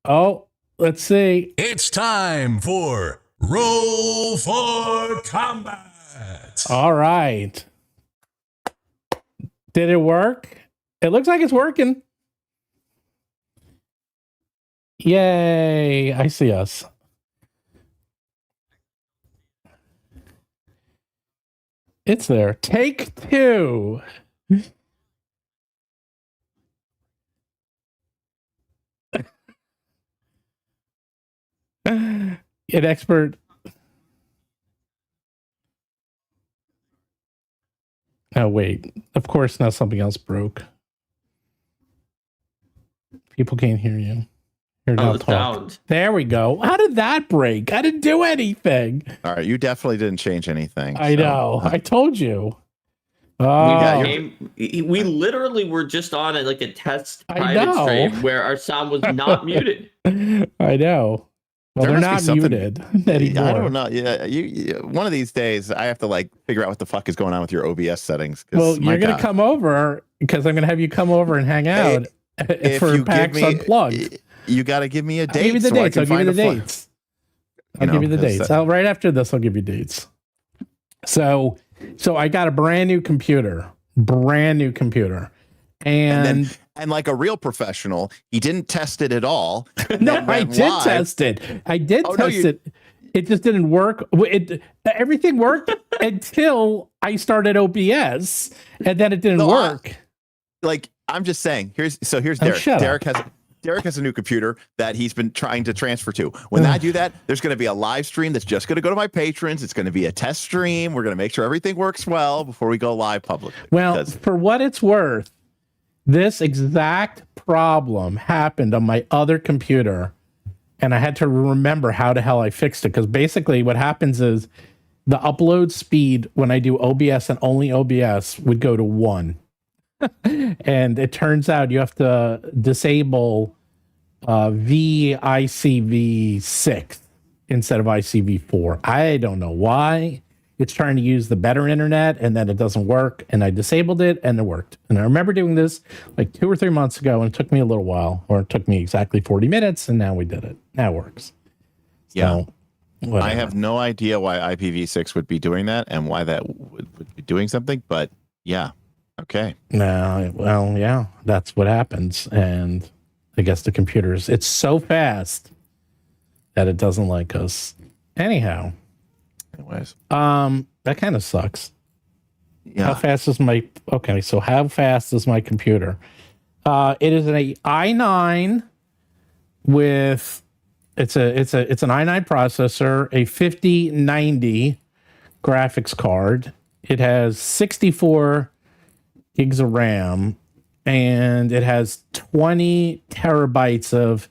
Oh, let's see. It's time for Roll for Combat. All right. Did it work? It looks like it's working. Yay. I see us. It's there. Take two. An expert. Oh, wait. Of course, now something else broke. People can't hear you. Here, now talk. Sound. There we go. How did that break? I didn't do anything. All right, you definitely didn't change anything. I know. I told you. Oh, We literally were just on a test I private know. stream where our sound was not muted. I know. Well, There they're must not be muted anymore. I don't know. Yeah, you one of these days I have to figure out what the fuck is going on with your OBS settings. Well, you're going to come over because I'm going to have you come over and hang out for PAX Unplugged. You got to give me a date. I'll give you the dates. I'll give you the dates. I'll give you the dates. Right after this, I'll give you dates. So I got a brand new computer, and like a real professional, he didn't test it at all. No, I did test it. It. It just didn't work. Everything worked until I started OBS, and then it didn't work. I'm just saying. Here's Derek. Derek has a new computer that he's been trying to transfer to. When I do that, there's going to be a live stream that's just going to go to my patrons. It's going to be a test stream. We're going to make sure everything works well before we go live publicly. Well, for what it's worth, this exact problem happened on my other computer, and I had to remember how the hell I fixed it. Because basically what happens is the upload speed when I do OBS and only OBS would go to 1. And it turns out you have to disable VICV6 instead of ICV4. I don't know why. It's trying to use the better internet, and then it doesn't work. And I disabled it, and it worked. And I remember doing this 2 or 3 months ago, and it took me a little while, or it took me exactly 40 minutes, and now we did it. Now it works. Yeah. So, I have no idea why IPv6 would be doing that and why that would be doing something, but yeah. Okay. No, well, yeah, that's what happens. And I guess the computers, it's so fast that it doesn't like us. Anyhow. Anyways. That kind of sucks. Yeah. How fast is my computer? It is an i9 with it's an i9 processor, a 5090 graphics card. It has 64 gigs of RAM, and it has 20 terabytes of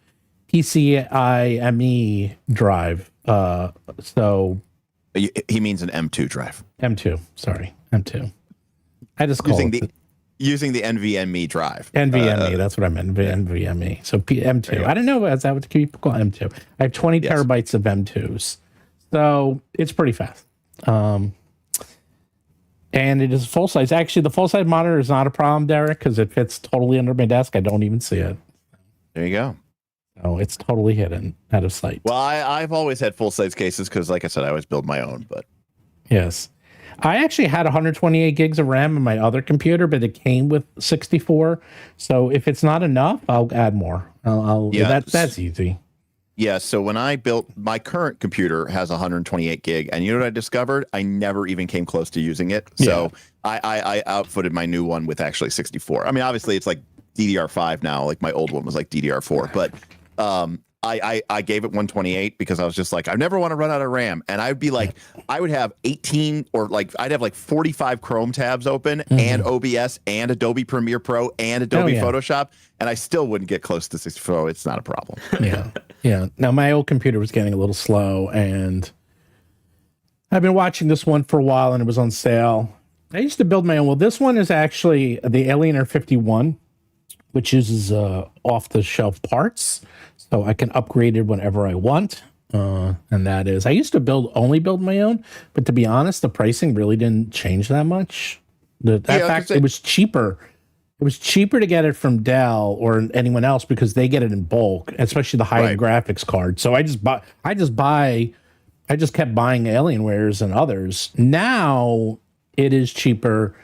PCIe drive. So he means an M2 drive. M2, sorry, M2. I just call using the NVMe drive. NVMe, that's what I meant. NVMe. So M2. I don't know. Is that what people call M2? I have 20 terabytes of M2s, so it's pretty fast. And it is full size. Actually, the full size monitor is not a problem, Derek, because it fits totally under my desk. I don't even see it. There you go. Oh, it's totally hidden out of sight. Well, I've always had full size cases because, like I said, I always build my own. But yes, I actually had 128 gigs of RAM in my other computer, but it came with 64. So if it's not enough, I'll add more. That's easy. Yeah, so when I built my current computer has 128 gig, and you know what I discovered? I never even came close to using it. So I outfitted my new one with actually 64. I mean, obviously it's like DDR5 now. Like my old one was like DDR4, but I gave it 128 because I was just like, I never want to run out of RAM. And I'd be like, I would have 18 or I'd have 45 Chrome tabs open and OBS and Adobe Premiere Pro and Adobe Photoshop, and I still wouldn't get close to 64. It's not a problem. Yeah. Now my old computer was getting a little slow, and I've been watching this one for a while, and it was on sale. I used to build my own. Well, this one is actually the Alienware 51, which uses off-the-shelf parts, so I can upgrade it whenever I want. And that is, I used to only build my own, but to be honest, the pricing really didn't change that much. It was cheaper it was cheaper to get it from Dell or anyone else because they get it in bulk, especially the high-end graphics card. So I just kept buying Alienwares and others. Now it is cheaper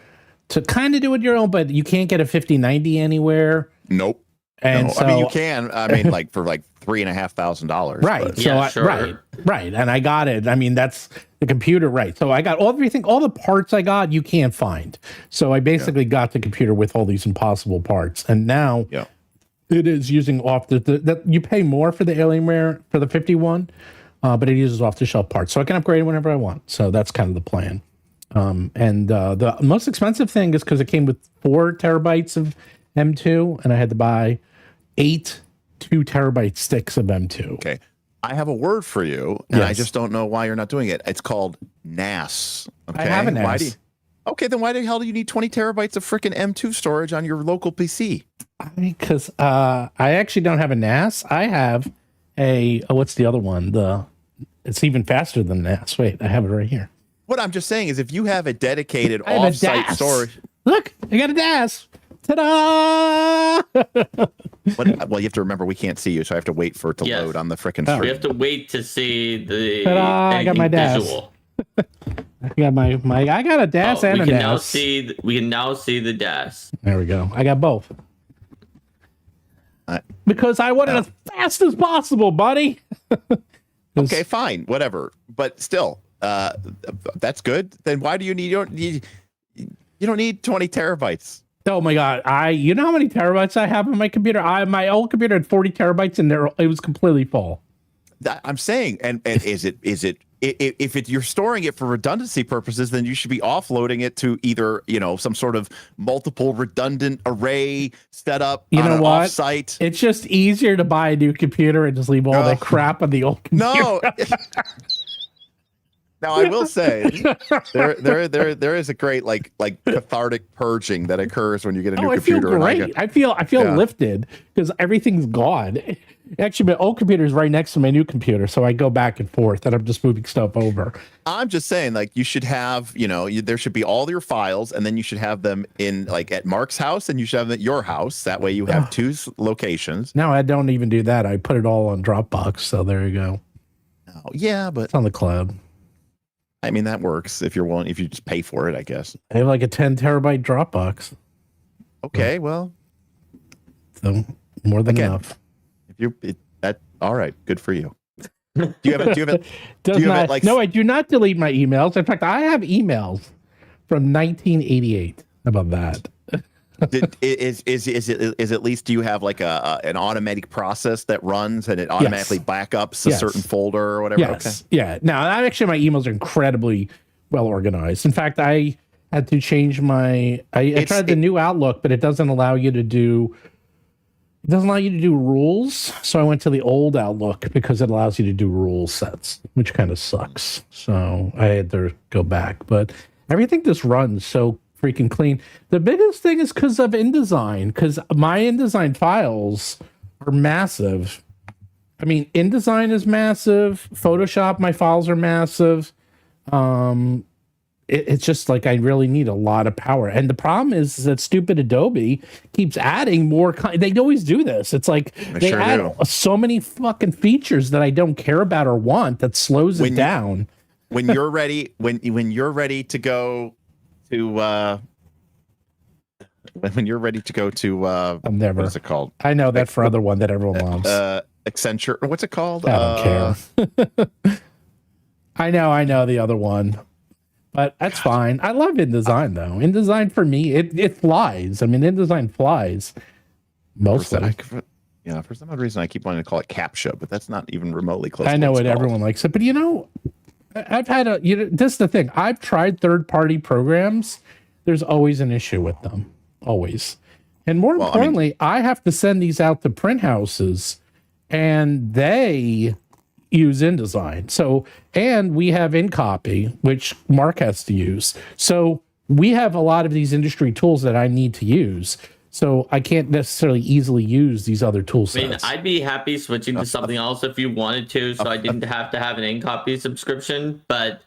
to kind of do it your own, but you can't get a 5090 anywhere. Nope. And no. so I mean, you can. I mean, like for like $3,500. Right. But. So Yeah, sure. right. And I got it. I mean, that's the computer, right? So I got everything, all the parts I got, you can't find. So I basically got the computer with all these impossible parts, and now it is using off the you pay more for the Alienware for the 51, but it uses off the shelf parts, so I can upgrade it whenever I want. So that's kind of the plan. And the most expensive thing is because it came with 4 terabytes of M2, and I had to buy 8 2-terabyte sticks of M2. Okay. I have a word for you, and I just don't know why you're not doing it. It's called NAS. Okay. I have a NAS. Okay, then why the hell do you need 20 terabytes of freaking M2 storage on your local PC? Because I actually don't have a NAS. I have what's the other one? It's even faster than NAS. Wait, I have it right here. What I'm just saying is if you have a dedicated off-site storage. Look, I got a DAS. Ta-da! Well, you have to remember we can't see you, so I have to wait for it to load on the frickin' screen. We have to wait to see the I got my DAS. visual. I got I got a DAS and a NAS. We can now see the DAS. There we go. I got both. Because I want it as fast as possible, buddy. Okay, fine, whatever. But still, that's good. Then why do you need? You don't need 20 terabytes. Oh my god! You know how many terabytes I have on my computer? My old computer had 40 terabytes, and it was completely full. I'm saying, and if you're storing it for redundancy purposes, then you should be offloading it to either some sort of multiple redundant array setup. You know what? Offsite. It's just easier to buy a new computer and just leave all that crap on the old computer. No. Now I will say there is a great like cathartic purging that occurs when you get a new computer. I feel great. I feel lifted because everything's gone. Actually, my old computer is right next to my new computer, so I go back and forth, and I'm just moving stuff over. I'm just saying, like, you should have, there should be all your files, and then you should have them in like at Mark's house, and you should have them at your house. That way, you have 2 locations. No, I don't even do that. I put it all on Dropbox. So there you go. Oh, yeah, but it's on the cloud. I mean, that works if you just pay for it, I guess. I have like a 10 terabyte Dropbox. Okay, well, so more than enough. All right, good for you. Do you have it? No, I do not delete my emails. In fact, I have emails from 1988. How about that? Is at least do you have like an automatic process that runs and it automatically backups a certain folder or whatever? Yes. Okay. Yeah. Now, actually, my emails are incredibly well organized. In fact, I had to change I tried the new Outlook, but it doesn't allow you to do rules. So I went to the old Outlook because it allows you to do rule sets, which kind of sucks. So I had to go back, but everything just runs so freaking clean. The biggest thing is because of InDesign, because my InDesign files are massive. I mean, InDesign is massive. Photoshop, my files are massive. It's just like I really need a lot of power. And the problem is that stupid Adobe keeps adding more. They always do this. It's like they add so many fucking features that I don't care about or want that slows it down. When you're ready, when you're ready to go to when you're ready to go to I'm never. What's it called? I know that for other one that everyone loves. Accenture. What's it called? I don't care. I know the other one. But that's fine. I love InDesign though. InDesign for me, it flies. I mean, InDesign flies mostly. For some odd reason I keep wanting to call it CAPTCHA, but that's not even remotely close. I know it. Everyone likes it, but I've had this is the thing. I've tried third-party programs. There's always an issue with them. Always. And more importantly, I have to send these out to print houses and they use InDesign. So, and we have InCopy, which Mark has to use. So we have a lot of these industry tools that I need to use. So I can't necessarily easily use these other tool I mean, sets. I'd be happy switching to something else if you wanted to, so I didn't have to have an in-copy subscription. But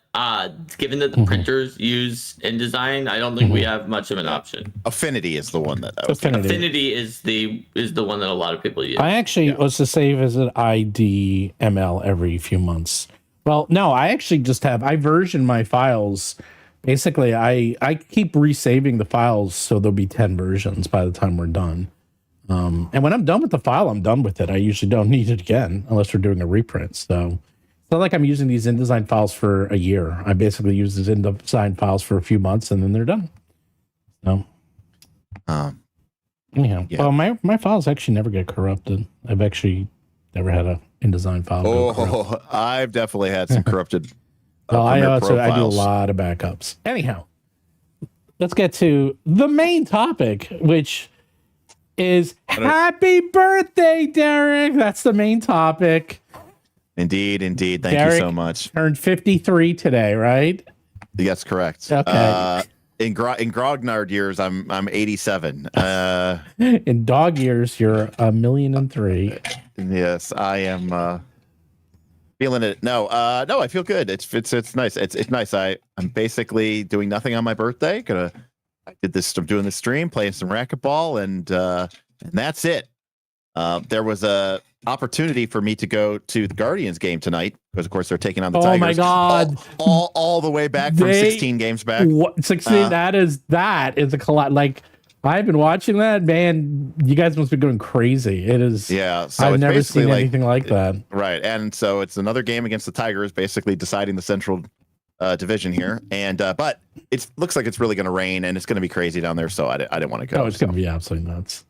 given that the printers use InDesign, I don't think we have much of an option. Affinity is the one that I was Affinity is the one that a lot of people use. I actually was to save as an IDML every few months. Well, no, I actually just I version my files. Basically, I keep resaving the files, so there'll be 10 versions by the time we're done. And when I'm done with the file, I'm done with it. I usually don't need it again unless we're doing a reprint. So it's not like I'm using these InDesign files for a year. I basically use these InDesign files for a few months, and then they're done. So, anyhow, well, my files actually never get corrupted. I've actually never had a InDesign file. Oh, I've definitely had some corrupted. Well, I do a lot of backups. Anyhow, let's get to the main topic, which is happy birthday, Derek. That's the main topic. Indeed. Thank Derek you so much. Turned 53 today, right? Yes, correct. Okay. In grognard years, I'm 87. In dog years, you're 1,000,003. Yes, I am feeling it. No, I feel good. It's nice. It's nice. I'm basically doing nothing on my birthday. I'm doing the stream, playing some racquetball, and that's it. There was a opportunity for me to go to the Guardians game tonight because, of course, they're taking on the Tigers. Oh my God! All the way back from 16 games back. 16. That is a collide. Like, I've been watching that, man. You guys must be going crazy. It is. Yeah. So I've it's never seen anything like that. Right. And so it's another game against the Tigers, basically deciding the Central division here. And but it looks like it's really going to rain and it's going to be crazy down there. So I didn't want to go. Oh, it's going to be absolutely nuts.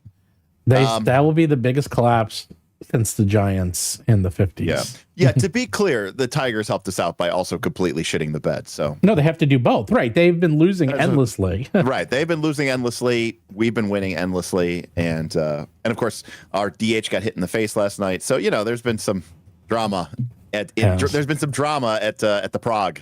That will be the biggest collapse since the Giants in the 50s. Yeah. To be clear, the Tigers helped us out by also completely shitting the bed. So no, they have to do both. Right. They've been losing endlessly. Right. They've been losing endlessly. We've been winning endlessly. And of course, our DH got hit in the face last night. So, there's been some drama there's been some drama at the Prague,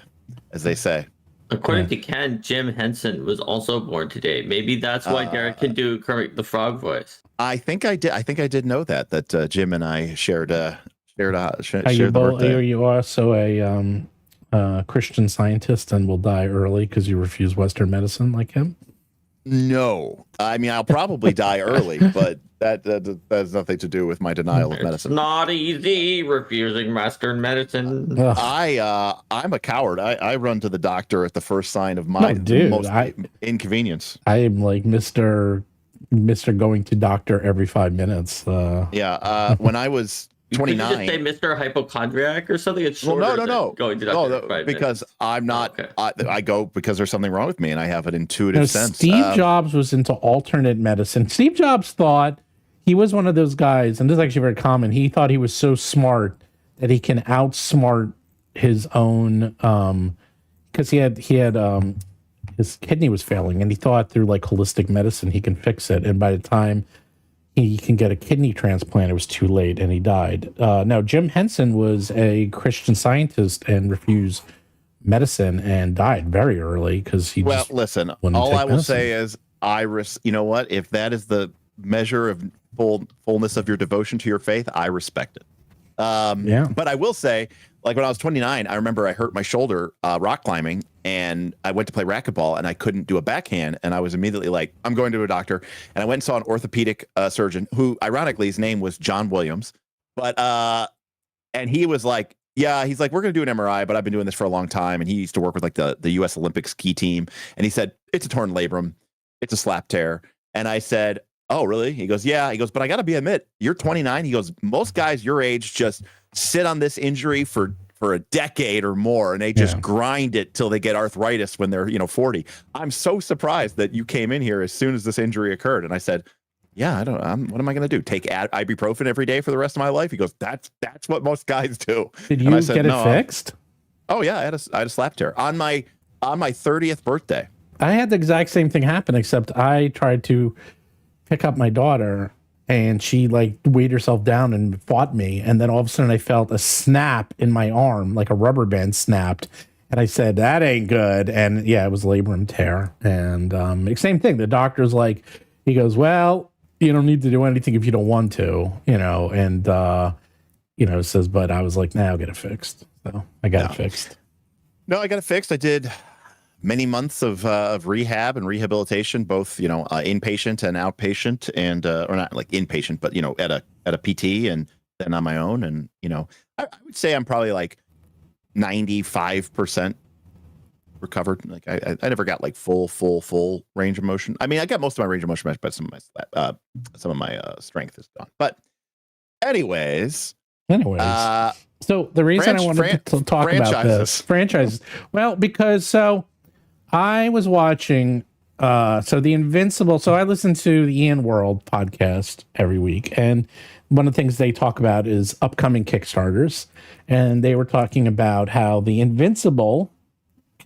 as they say. According to Ken, Jim Henson was also born today. Maybe that's why Derek can do Kermit the Frog voice. I think I did know that Jim and I shared the you birthday. You are also a Christian Scientist and will die early because you refuse Western medicine like him? No. I mean, I'll probably die early, but that has nothing to do with my denial of medicine. It's not easy refusing Western medicine. I'm a coward. I run to the doctor at the first sign of my most inconvenience. I am like Mr. Going to doctor every 5 minutes. When I was 29. Could you just say Mr. Hypochondriac or something? It's shorter no. Going to doctor because I'm not. Okay. I go because there's something wrong with me, and I have an intuitive sense. Steve Jobs was into alternate medicine. Steve Jobs thought he was one of those guys, and this is actually very common. He thought he was so smart that he can outsmart his own, because he had his kidney was failing, and he thought through like holistic medicine he can fix it. And by the time he can get a kidney transplant, it was too late, and he died. Now, Jim Henson was a Christian Scientist and refused medicine and died very early because he. Well, listen. All I will say is, you know what? If that is the measure of fullness of your devotion to your faith, I respect it. But I will say, like when I was 29, I remember I hurt my shoulder rock climbing, and I went to play racquetball, and I couldn't do a backhand, and I was immediately like, I'm going to a doctor, and I went and saw an orthopedic surgeon who, ironically, his name was John Williams, but and he was like, he's like, we're going to do an MRI, but I've been doing this for a long time, and he used to work with like the U.S. Olympic ski team, and he said, it's a torn labrum, it's a slap tear, and I said, oh, really? He goes, yeah. He goes, but I got to admit, you're 29. He goes, most guys your age just sit on this injury for a decade or more, and they just grind it till they get arthritis when they're 40. I'm so surprised that you came in here as soon as this injury occurred. And I said, what am I going to do? Take ibuprofen every day for the rest of my life? He goes, that's what most guys do. Did you get it fixed? Oh yeah, I had a slap tear on my 30th birthday. I had the exact same thing happen, except I tried to pick up my daughter, and she like weighed herself down and fought me, and then all of a sudden I felt a snap in my arm, like a rubber band snapped, and I said, that ain't good. And it was labrum tear. And same thing, the doctor's like, he goes, well, you don't need to do anything if you don't want to, and says, but I was like, nah, I'll get it fixed. So I got it fixed. No, I got it fixed. I did many months of rehab and rehabilitation, both inpatient and outpatient, and or not like inpatient, but at a PT and then on my own. And I would say I'm probably like 95% recovered. Like I never got like full range of motion. I mean, I got most of my range of motion, but some of my strength is gone. But anyways. So the reason I wanted to talk about this franchise, well, because I was watching the Invincible. So I listen to the Ian World podcast every week, and one of the things they talk about is upcoming Kickstarters, and they were talking about how the Invincible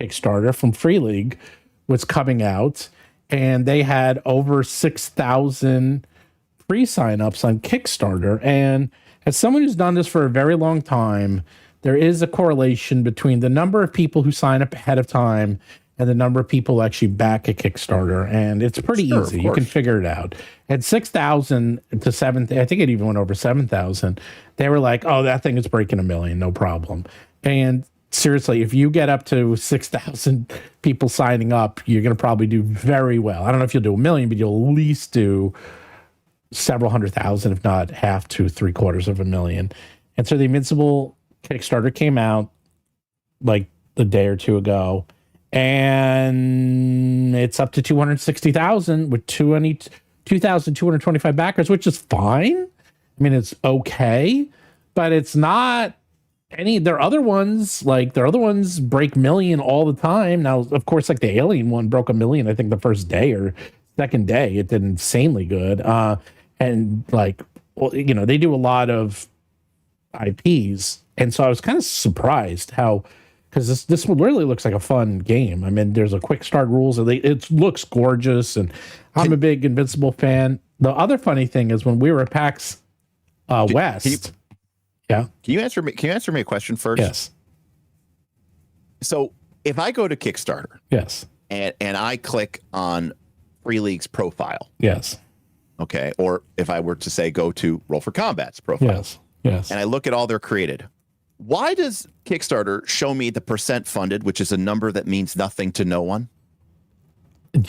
Kickstarter from Free League was coming out, and they had over 6,000 pre-signups on Kickstarter. And as someone who's done this for a very long time, there is a correlation between the number of people who sign up ahead of time and the number of people who actually back a Kickstarter. And it's pretty easy. You can figure it out. At 6,000 to 7,000, I think it even went over 7,000. They were like, oh, that thing is breaking 1 million, no problem. And seriously, if you get up to 6,000 people signing up, you're going to probably do very well. I don't know if you'll do 1 million, but you'll at least do several 100,000, if not half to 750,000. And so the Invincible Kickstarter came out like a day or two ago, and it's up to 260,000 with 2,225 backers, which is fine. I mean, it's okay, but it's not their other ones break million all the time. Now, of course, like the Alien one broke 1 million, I think the first day or second day. It did insanely good. And they do a lot of IPs. And so I was kind of surprised how, because this one really looks like a fun game. I mean, there's a quick start rules. It looks gorgeous, and I'm a big Invincible fan. The other funny thing is when we were at PAX West. Can you answer me a question first? Yes. So if I go to Kickstarter, yes, and I click on Free League's profile, yes, okay, or if I were to say go to Roll for Combat's profile, yes, and I look at all they're created, why does Kickstarter show me the percent funded, which is a number that means nothing to no one?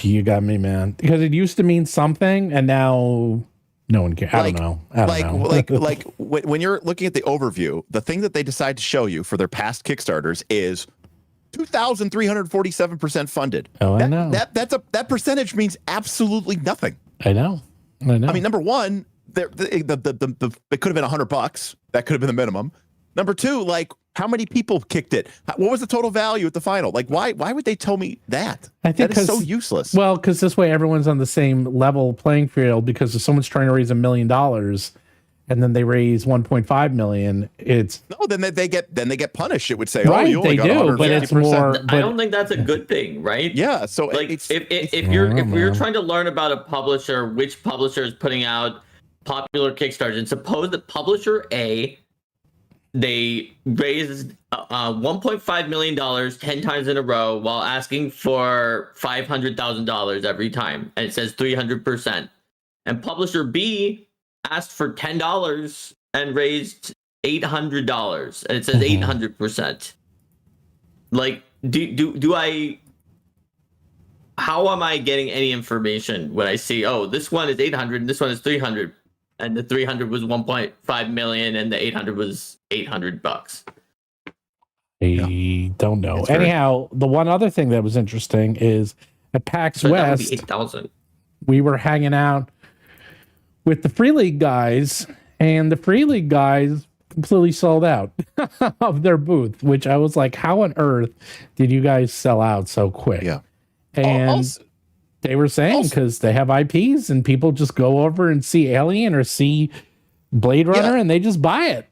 You got me, man. Because it used to mean something, and now no one cares. I don't know. Like when you're looking at the overview, the thing that they decide to show you for their past Kickstarters is 2,347% funded. Oh, I know. That percentage means absolutely nothing. I know. I mean, number one, it could have been $100. That could have been the minimum. Number two, like, how many people kicked it? What was the total value at the final? Like, why would they tell me that? I think that is so useless. Well, because this way everyone's on the same level playing field. Because if someone's trying to raise $1 million and then they raise 1.5 million, it's then they get punished. It would say, right, oh, you only got 150%. But it's more. I don't think that's a good thing, right? Yeah. So like, if you're trying to learn about a publisher, which publisher is putting out popular Kickstarters, and suppose that publisher A, they raised $1.5 million 10 times in a row while asking for $500,000 every time, and it says 300%. And publisher B asked for $10 and raised $800, and it says 800%. Like, do I? How am I getting any information when I see, oh, this one is 800 and this one is 300? And the 300 was 1.5 million, and the 800 was $800. I don't know. Anyhow, the one other thing that was interesting is at PAX West, 8,000. We were hanging out with the Free League guys, and the Free League guys completely sold out of their booth, which I was like, how on earth did you guys sell out so quick? Yeah. And they were saying because they have IPs and people just go over and see Alien or see Blade Runner and they just buy it.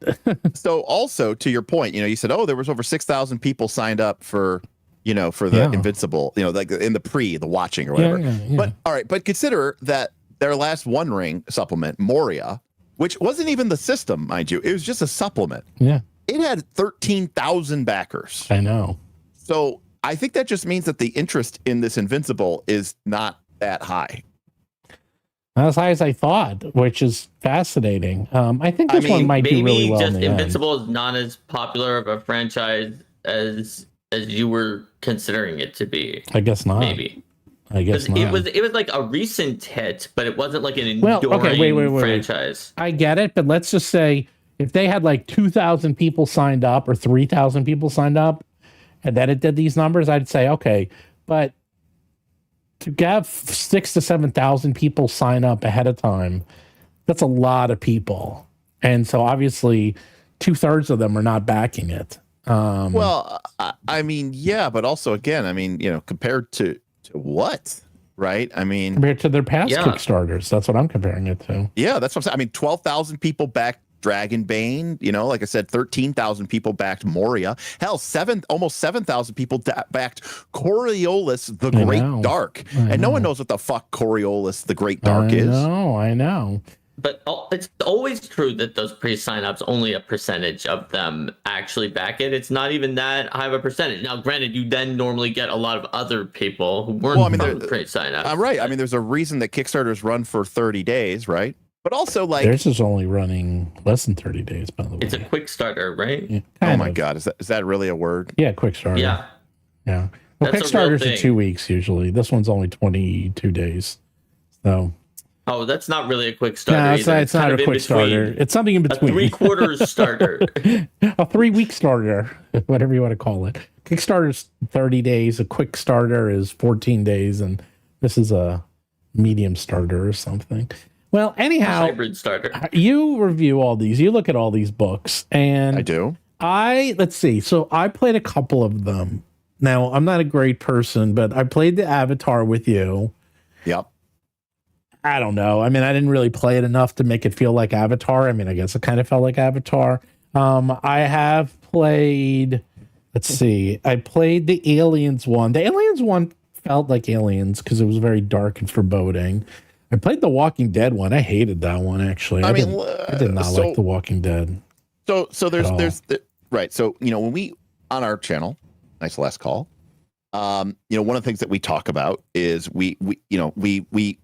So also to your point, you said, oh, there was over 6,000 people signed up for the Invincible, like in the watching or whatever. Yeah. But all right, but consider that their last One Ring supplement, Moria, which wasn't even the system, mind you, it was just a supplement. Yeah. It had 13,000 backers. I know. So I think that just means that the interest in this Invincible is not that high. Not as high as I thought, which is fascinating. I think this one might do really well just in the Invincible end. is not as popular of a franchise as you were considering it to be. I guess not. Maybe. I guess not. It was like a recent hit, but it wasn't like an wait. enduring franchise. I get it, but let's just say if they had like 2,000 people signed up or 3,000 people signed up, and then it did these numbers, I'd say okay. But to have 6,000 to 7,000 people sign up ahead of time, that's a lot of people, and so obviously 2/3 of them are not backing it. Well, I mean, yeah, but also again, I mean, compared to what, right? I mean, compared to their past Kickstarters, that's what I'm comparing it to. Yeah, that's what I'm saying. I mean, 12,000 people backed Dragonbane. Like I said, 13,000 people backed Moria. Hell, almost 7,000 people backed Coriolis the Great Dark. And no one knows what the fuck Coriolis the Great Dark is. I know. But it's always true that those pre-signups, only a percentage of them actually back it. It's not even that high of a percentage. Now, granted, you then normally get a lot of other people who weren't part of the pre-signups. Right. I mean, there's a reason that Kickstarters run for 30 days, right? But also, like, theirs is only running less than 30 days, by the way. It's a quick starter, right? Yeah, oh my God, is that really a word? Yeah, quick starter. Yeah. Well, Kickstarters are 2 weeks usually. This one's only 22 days. So. Oh, that's not really a quick starter. No, it's not a quick starter. It's something in between. A 3/4 starter. A 3-week starter, whatever you want to call it. Kickstarter's 30 days. A quick starter is 14 days, and this is a medium starter or something. Well, anyhow, hybrid starter. You review all these. You look at all these books, and I do. Let's see. So I played a couple of them. Now, I'm not a great person, but I played the Avatar with you. Yep. I don't know. I mean, I didn't really play it enough to make it feel like Avatar. I mean, I guess it kind of felt like Avatar. I have played, let's see, I played the Aliens one. The Aliens one felt like Aliens because it was very dark and foreboding. I played the Walking Dead one. I hated that one, actually. I did not like the Walking Dead. So there's right. So, when we, on our channel, nice last call, one of the things that we talk about is we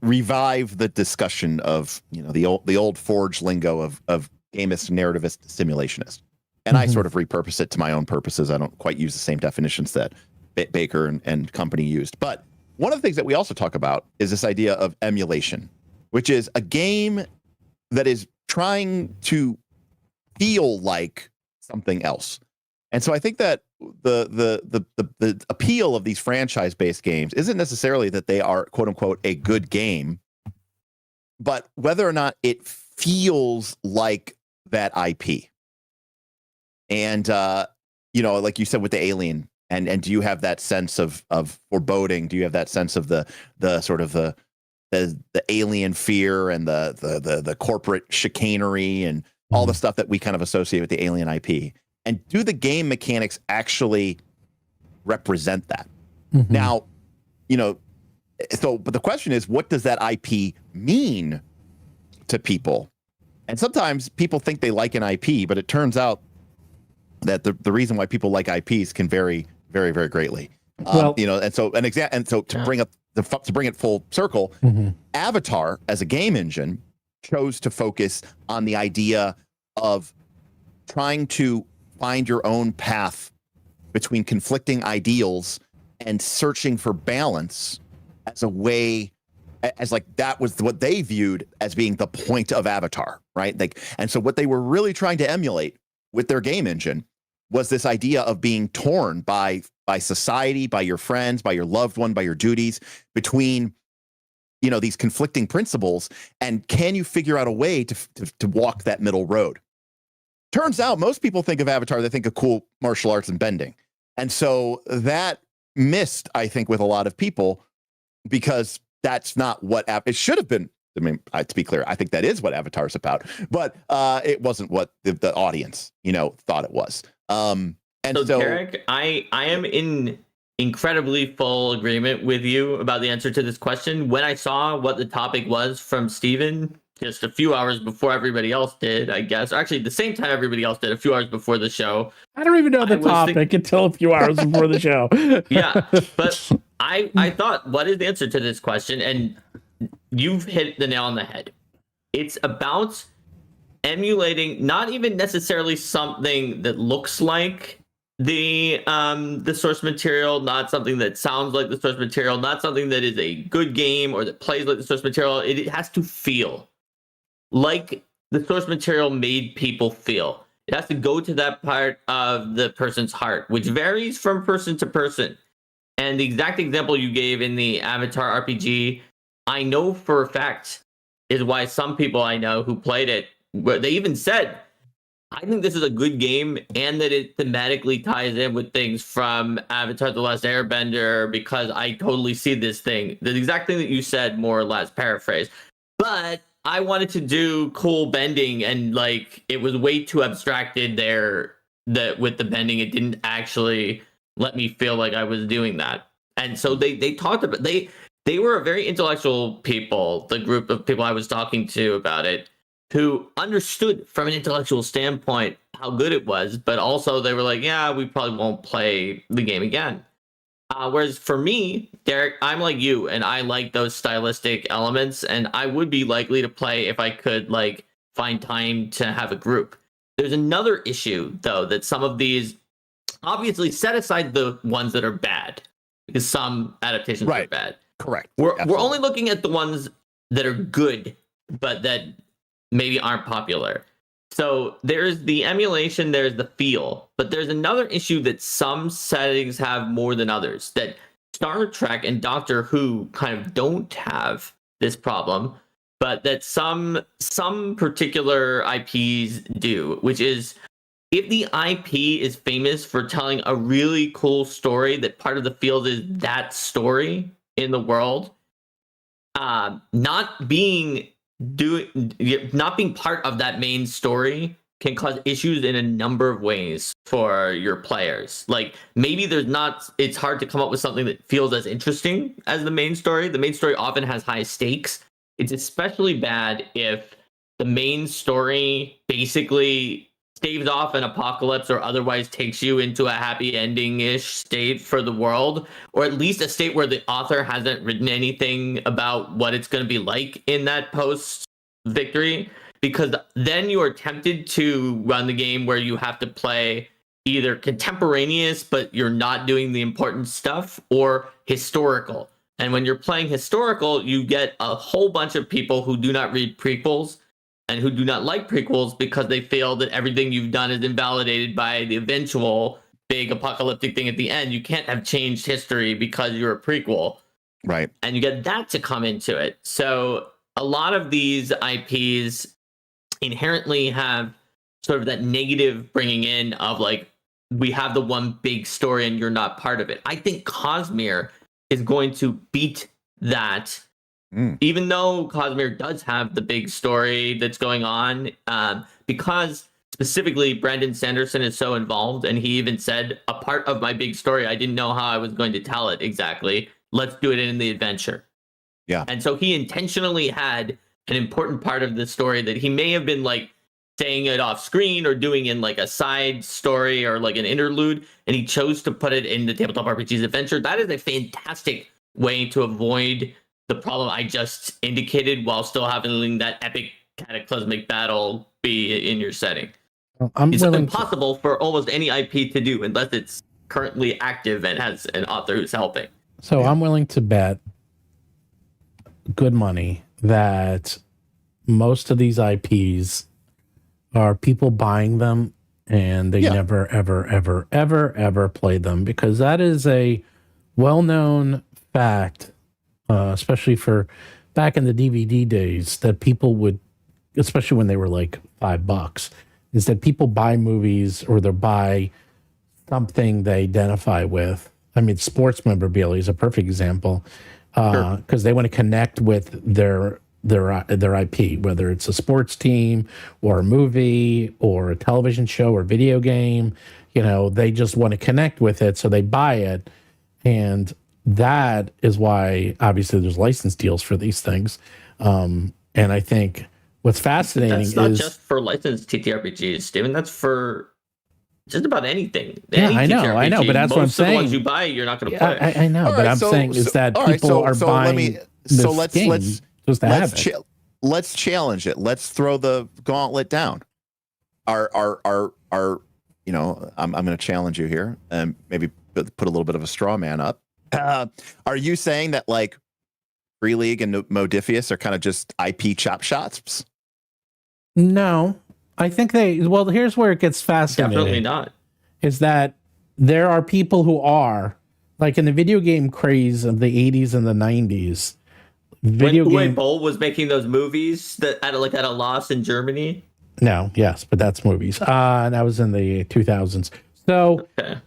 revive the discussion of the old Forge lingo of gamist, narrativist, simulationist, and I sort of repurpose it to my own purposes. I don't quite use the same definitions that Baker and company used, but one of the things that we also talk about is this idea of emulation, which is a game that is trying to feel like something else. And so I think that the appeal of these franchise-based games isn't necessarily that they are, quote unquote, a good game, but whether or not it feels like that IP. And like you said with the Alien, and do you have that sense of foreboding? Do you have that sense of the sort of the alien fear and the corporate chicanery and all the stuff that we kind of associate with the Alien IP? And do the game mechanics actually represent that? Mm-hmm. Now, but the question is, what does that IP mean to people? And sometimes people think they like an IP, but it turns out that the reason why people like IPs can vary very, very greatly. And so to bring it full circle, Avatar as a game engine chose to focus on the idea of trying to find your own path between conflicting ideals and searching for balance as a way, as like that was what they viewed as being the point of Avatar, right? And so what they were really trying to emulate with their game engine was this idea of being torn by society, by your friends, by your loved one, by your duties, between these conflicting principles, and can you figure out a way to walk that middle road? Turns out most people think of Avatar, they think of cool martial arts and bending. And so that missed, I think, with a lot of people, because that's not what it should have been. I mean, to be clear, I think that is what Avatar's about, but it wasn't what the audience, thought it was. And so Derek, I am in incredibly full agreement with you about the answer to this question. When I saw what the topic was from Steven, just a few hours before everybody else did, I guess. Actually, the same time everybody else did, a few hours before the show. I don't even know the topic until a few hours before the show. Yeah, but I thought, what is the answer to this question? And you've hit the nail on the head. It's about emulating, not even necessarily something that looks like the source material, not something that sounds like the source material, not something that is a good game or that plays like the source material. It has to feel like the source material made people feel. It has to go to that part of the person's heart, which varies from person to person. And the exact example you gave in the Avatar RPG, I know for a fact is why some people I know who played it, where they even said, I think this is a good game and that it thematically ties in with things from Avatar The Last Airbender, because I totally see this thing. The exact thing that you said, more or less, paraphrase. But I wanted to do cool bending, and like it was way too abstracted there that with the bending, it didn't actually let me feel like I was doing that. And so they talked about, they were a very intellectual people, the group of people I was talking to about it, who understood from an intellectual standpoint how good it was, but also they were like, yeah, we probably won't play the game again. Whereas for me, Derek, I'm like you, and I like those stylistic elements, and I would be likely to play if I could like find time to have a group. There's another issue, though, that some of these, obviously set aside the ones that are bad, because some adaptations are bad. Correct. We're only looking at the ones that are good, but that maybe aren't popular. So there's the emulation, there's the feel, but there's another issue that some settings have more than others, that Star Trek and Doctor Who kind of don't have this problem, but that some particular IPs do, which is if the IP is famous for telling a really cool story, that part of the field is that story in the world, not being part of that main story can cause issues in a number of ways for your players. Like maybe it's hard to come up with something that feels as interesting as the main story. The main story often has high stakes. It's especially bad if the main story basically staves off an apocalypse or otherwise takes you into a happy ending-ish state for the world, or at least a state where the author hasn't written anything about what it's going to be like in that post-victory, because then you are tempted to run the game where you have to play either contemporaneous, but you're not doing the important stuff, or historical. And when you're playing historical, you get a whole bunch of people who do not read prequels and who do not like prequels because they feel that everything you've done is invalidated by the eventual big apocalyptic thing at the end. You can't have changed history because you're a prequel. Right. And you get that to come into it. So a lot of these IPs inherently have sort of that negative bringing in of like, we have the one big story and you're not part of it. I think Cosmere is going to beat that. Even though Cosmere does have the big story that's going on, because specifically Brandon Sanderson is so involved, and he even said, a part of my big story, I didn't know how I was going to tell it exactly. Let's do it in the adventure. Yeah. And so he intentionally had an important part of the story that he may have been like saying it off screen or doing in like a side story or like an interlude, and he chose to put it in the Tabletop RPG's adventure. That is a fantastic way to avoid the problem I just indicated while still having that epic cataclysmic battle be in your setting. Well, it's impossible for almost any IP to do unless it's currently active and has an author who's helping. So I'm willing to bet good money that most of these IPs are people buying them and they never, ever, ever, ever, ever played them, because that is a well-known fact. Especially for back in the DVD days, that people would, especially when they were like $5, is that people buy movies or they buy something they identify with. I mean, sports memorabilia is a perfect example, because they want to connect with their IP, whether it's a sports team or a movie or a television show or video game. You know, they just want to connect with it, so they buy it. And that is why, obviously, there's license deals for these things. And I think what's fascinating is... That's not just for licensed TTRPGs, Steven. That's for just about anything. Yeah, I know, but that's what I'm saying. Most of the ones you buy, you're not going to play. I know, but I'm saying is that people are buying this game. just to have it. Let's challenge it. Let's throw the gauntlet down. Our you know, I'm going to challenge you here and maybe put a little bit of a straw man up. Are you saying that like Free League and Modifius are kind of just IP chop shops? No, I think well, here's where it gets fascinating. Definitely not. Is that there are people who are, like in the video game craze of the 80s and the 90s, when Uwe Boll was making those movies that at a loss in Germany. No, yes, but that's movies. That was in the 2000s. So, Okay.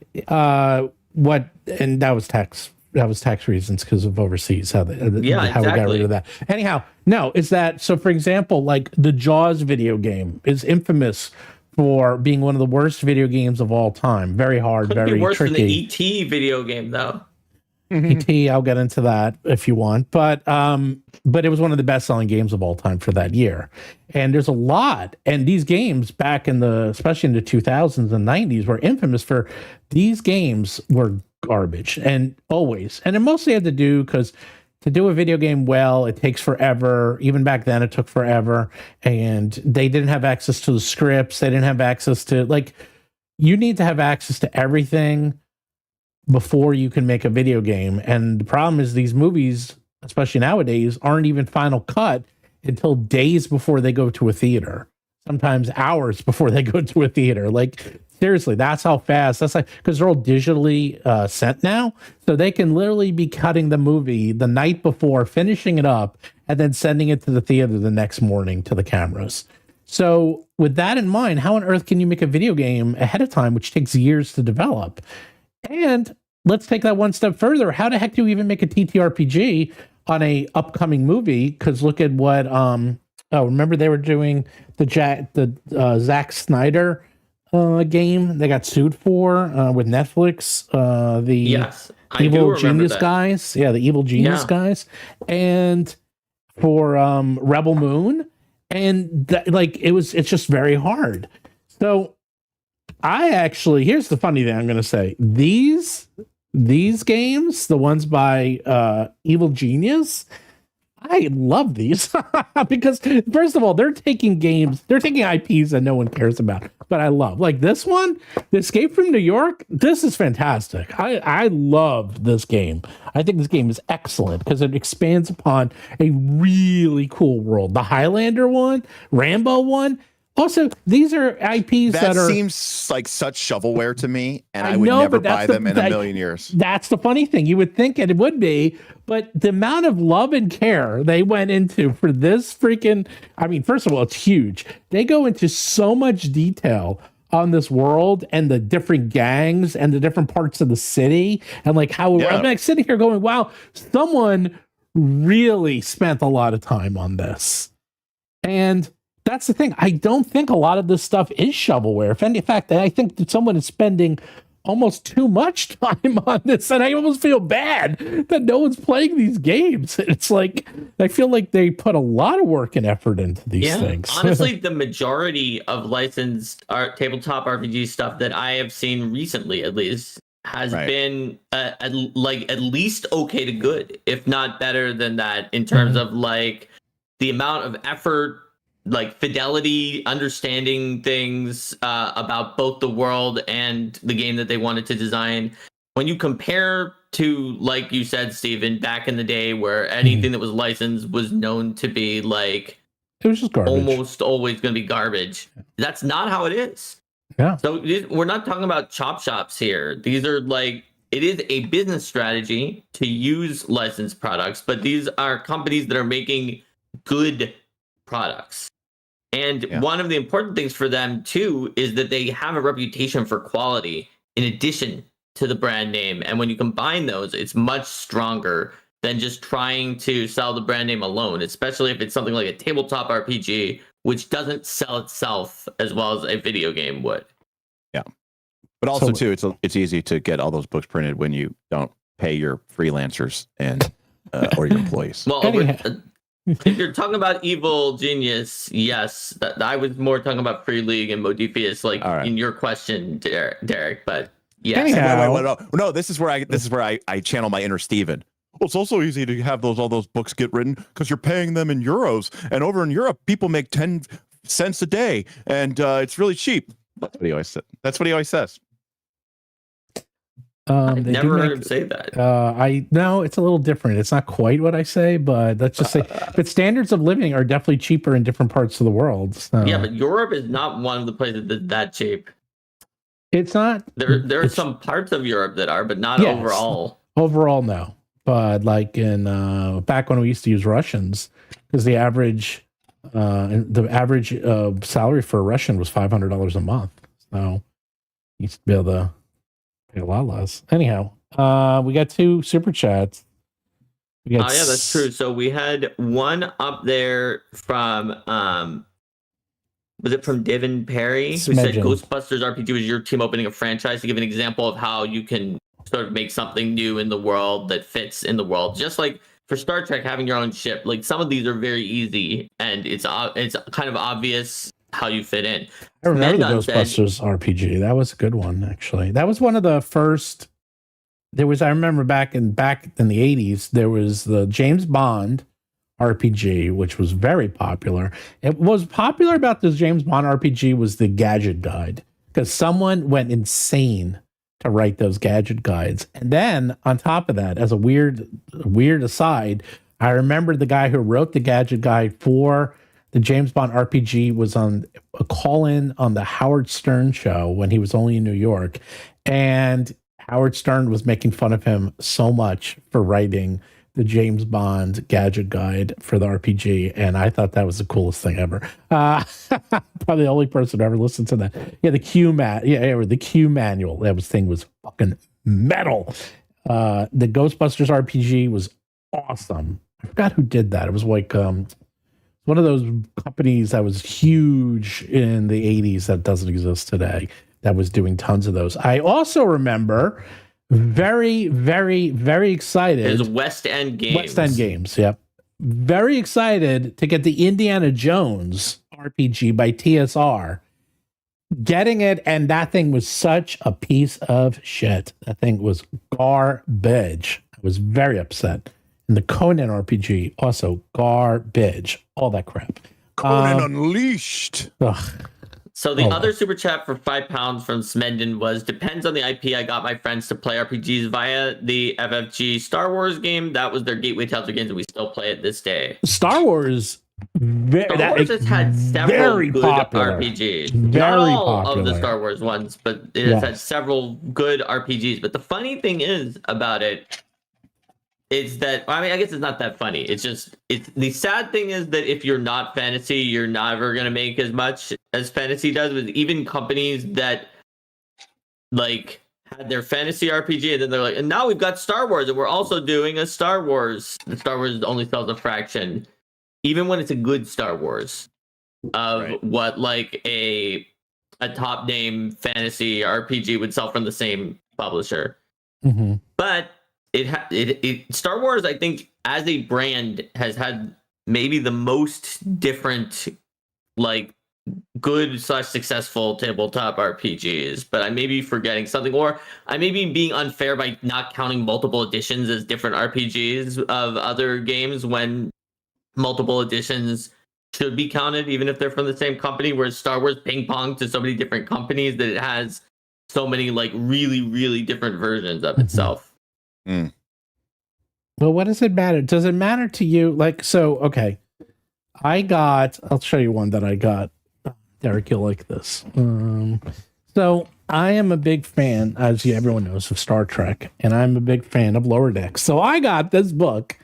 and that was tax reasons because of overseas, how we got rid of that. Anyhow, no, is that, so for example, like the Jaws video game is infamous for being one of the worst video games of all time. Very hard, Couldn't very be worse tricky. than the E.T. video game, though. E.T., I'll get into that if you want, but it was one of the best-selling games of all time for that year. And there's a lot, and these games back especially in the 2000s and 90s, were infamous for, these games were garbage, and always, and it mostly had to do because to do a video game well, it takes forever. Even back then, it took forever, and they didn't have access to the scripts. They didn't have access to, like, you need to have access to everything before you can make a video game. And the problem is these movies, especially nowadays, aren't even final cut until days before they go to a theater, sometimes hours before they go to a theater. Like, seriously, that's how fast. That's like, because they're all digitally sent now, so they can literally be cutting the movie the night before, finishing it up, and then sending it to the theater the next morning to the cameras. So with that in mind, how on earth can you make a video game ahead of time, which takes years to develop? And let's take that one step further. How the heck do you even make a TTRPG on a upcoming movie? Because look at what remember they were doing the Zack Snyder game they got sued for with Netflix, Yes, the Evil Genius guys. Yeah, the Evil Genius guys. And for Rebel Moon. And it's just very hard. So here's the funny thing I'm going to say. These games, the ones by Evil Genius, I love these because, first of all, they're taking IPs that no one cares about, but I love, like this one, the Escape from New York. This is fantastic. I love this game. I think this game is excellent because it expands upon a really cool world. The Highlander one, Rambo one. Also, these are IPs that seems like such shovelware to me, and I would never buy them in a million years. That's the funny thing. You would think it would be, but the amount of love and care they went into for this freaking, I mean, first of all, it's huge. They go into so much detail on this world and the different gangs and the different parts of the city, and like how I'm like sitting here going, wow, someone really spent a lot of time on this. And that's the thing. I don't think a lot of this stuff is shovelware. If in fact, I think that someone is spending almost too much time on this, and I almost feel bad that no one's playing these games. It's like, I feel like they put a lot of work and effort into these things. Honestly, the majority of licensed tabletop RPG stuff that I have seen recently, at least, has been at least okay to good, if not better than that, in terms of like the amount of effort, like fidelity, understanding things about both the world and the game that they wanted to design. When you compare to, like you said, Steven, back in the day where anything that was licensed was known to be like, it was just garbage, almost always going to be garbage. That's not how it is. Yeah. So we're not talking about chop shops here. These are like, it is a business strategy to use licensed products, but these are companies that are making good products. And one of the important things for them too is that they have a reputation for quality in addition to the brand name. And when you combine those, it's much stronger than just trying to sell the brand name alone, especially if it's something like a tabletop RPG, which doesn't sell itself as well as a video game would. Yeah. But also too, it's easy to get all those books printed when you don't pay your freelancers and or your employees. Well, if you're talking about Evil Genius, yes, I was more talking about Free League and Modifius, like in your question, Derek. But yes, wait, no, this is where I channel my inner Steven. Well, it's also easy to have all those books get written because you're paying them in euros, and over in Europe, people make 10 cents a day, and it's really cheap. That's what he always said. That's what he always says. I've never heard him say that. No, it's a little different. It's not quite what I say, but let's just say, but standards of living are definitely cheaper in different parts of the world. So. Yeah, but Europe is not one of the places that's that cheap. It's not. There are some parts of Europe that are, but not overall. Overall, no. But like in back when we used to use Russians, because the average salary for a Russian was $500 a month. So you used to be able to pay a lot less. Anyhow, we got 2 super chats. Yeah, that's true. So we had one up there from was it from Devin Perry, who said Ghostbusters RPG was your team opening a franchise to give an example of how you can sort of make something new in the world that fits in the world. Just like for Star Trek, having your own ship, like some of these are very easy and it's kind of obvious how you fit in. I remember the Ghostbusters RPG. That was a good one, actually. That was one of the first. I remember back in the 80s, there was the James Bond RPG, which was very popular. It was popular about this James Bond RPG was the gadget guide, because someone went insane to write those gadget guides. And then on top of that, as a weird aside, I remember the guy who wrote the gadget guide for the James Bond RPG was on a call-in on the Howard Stern show when he was only in New York. And Howard Stern was making fun of him so much for writing the James Bond gadget guide for the RPG, and I thought that was the coolest thing ever. Probably the only person who ever listened to that. Yeah, the Q manual. That thing was fucking metal. The Ghostbusters RPG was awesome. I forgot who did that. It was like one of those companies that was huge in the 80s that doesn't exist today, that was doing tons of those. I also remember very, very, very excited. It was West End Games. West End Games, yep. Very excited to get the Indiana Jones RPG by TSR. Getting it, and that thing was such a piece of shit. That thing was garbage. I was very upset. And the Conan RPG, also garbage. All that crap. Conan Unleashed. Ugh. So the other super chat for £5 from Smendon was, depends on the IP. I got my friends to play RPGs via the FFG Star Wars game. That was their gateway to other games, and we still play it this day. Star Wars has had several good popular. RPGs. Very Not all popular. of the Star Wars ones, but it has had several good RPGs. But the funny thing is about it is that, I mean, I guess it's not that funny. It's the sad thing is that if you're not fantasy, you're never going to make as much as fantasy does. With even companies that like had their fantasy RPG, and then they're like, and now we've got Star Wars, and we're also doing a Star Wars. The Star Wars only sells a fraction, even when it's a good Star Wars, of what like a top name fantasy RPG would sell from the same publisher. Mm-hmm. But Star Wars, I think, as a brand, has had maybe the most different, like, good / successful tabletop RPGs. But I may be forgetting something, or I may be being unfair by not counting multiple editions as different RPGs of other games, when multiple editions should be counted, even if they're from the same company. Whereas Star Wars ping-pong to so many different companies that it has so many, like, really, really different versions of itself. Mm. Well, what does it matter? Does it matter to you? Like, so, okay. I'll show you one that I got. Derek, you'll like this. So I am a big fan, as everyone knows, of Star Trek, and I'm a big fan of Lower Decks. So I got this book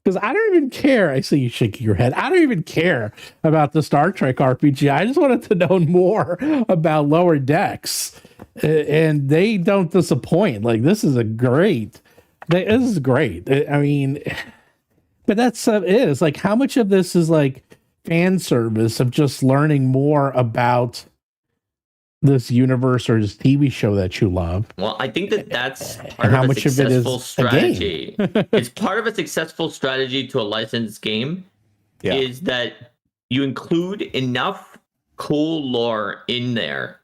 because I don't even care. I see you shaking your head. I don't even care about the Star Trek RPG. I just wanted to know more about Lower Decks, and they don't disappoint. Like, this is great. This is great. I mean, but that's it is like, how much of this is like fan service of just learning more about this universe or this TV show that you love? Well, I think that's part of a successful strategy. It's part of a successful strategy to a licensed game, is that you include enough cool lore in there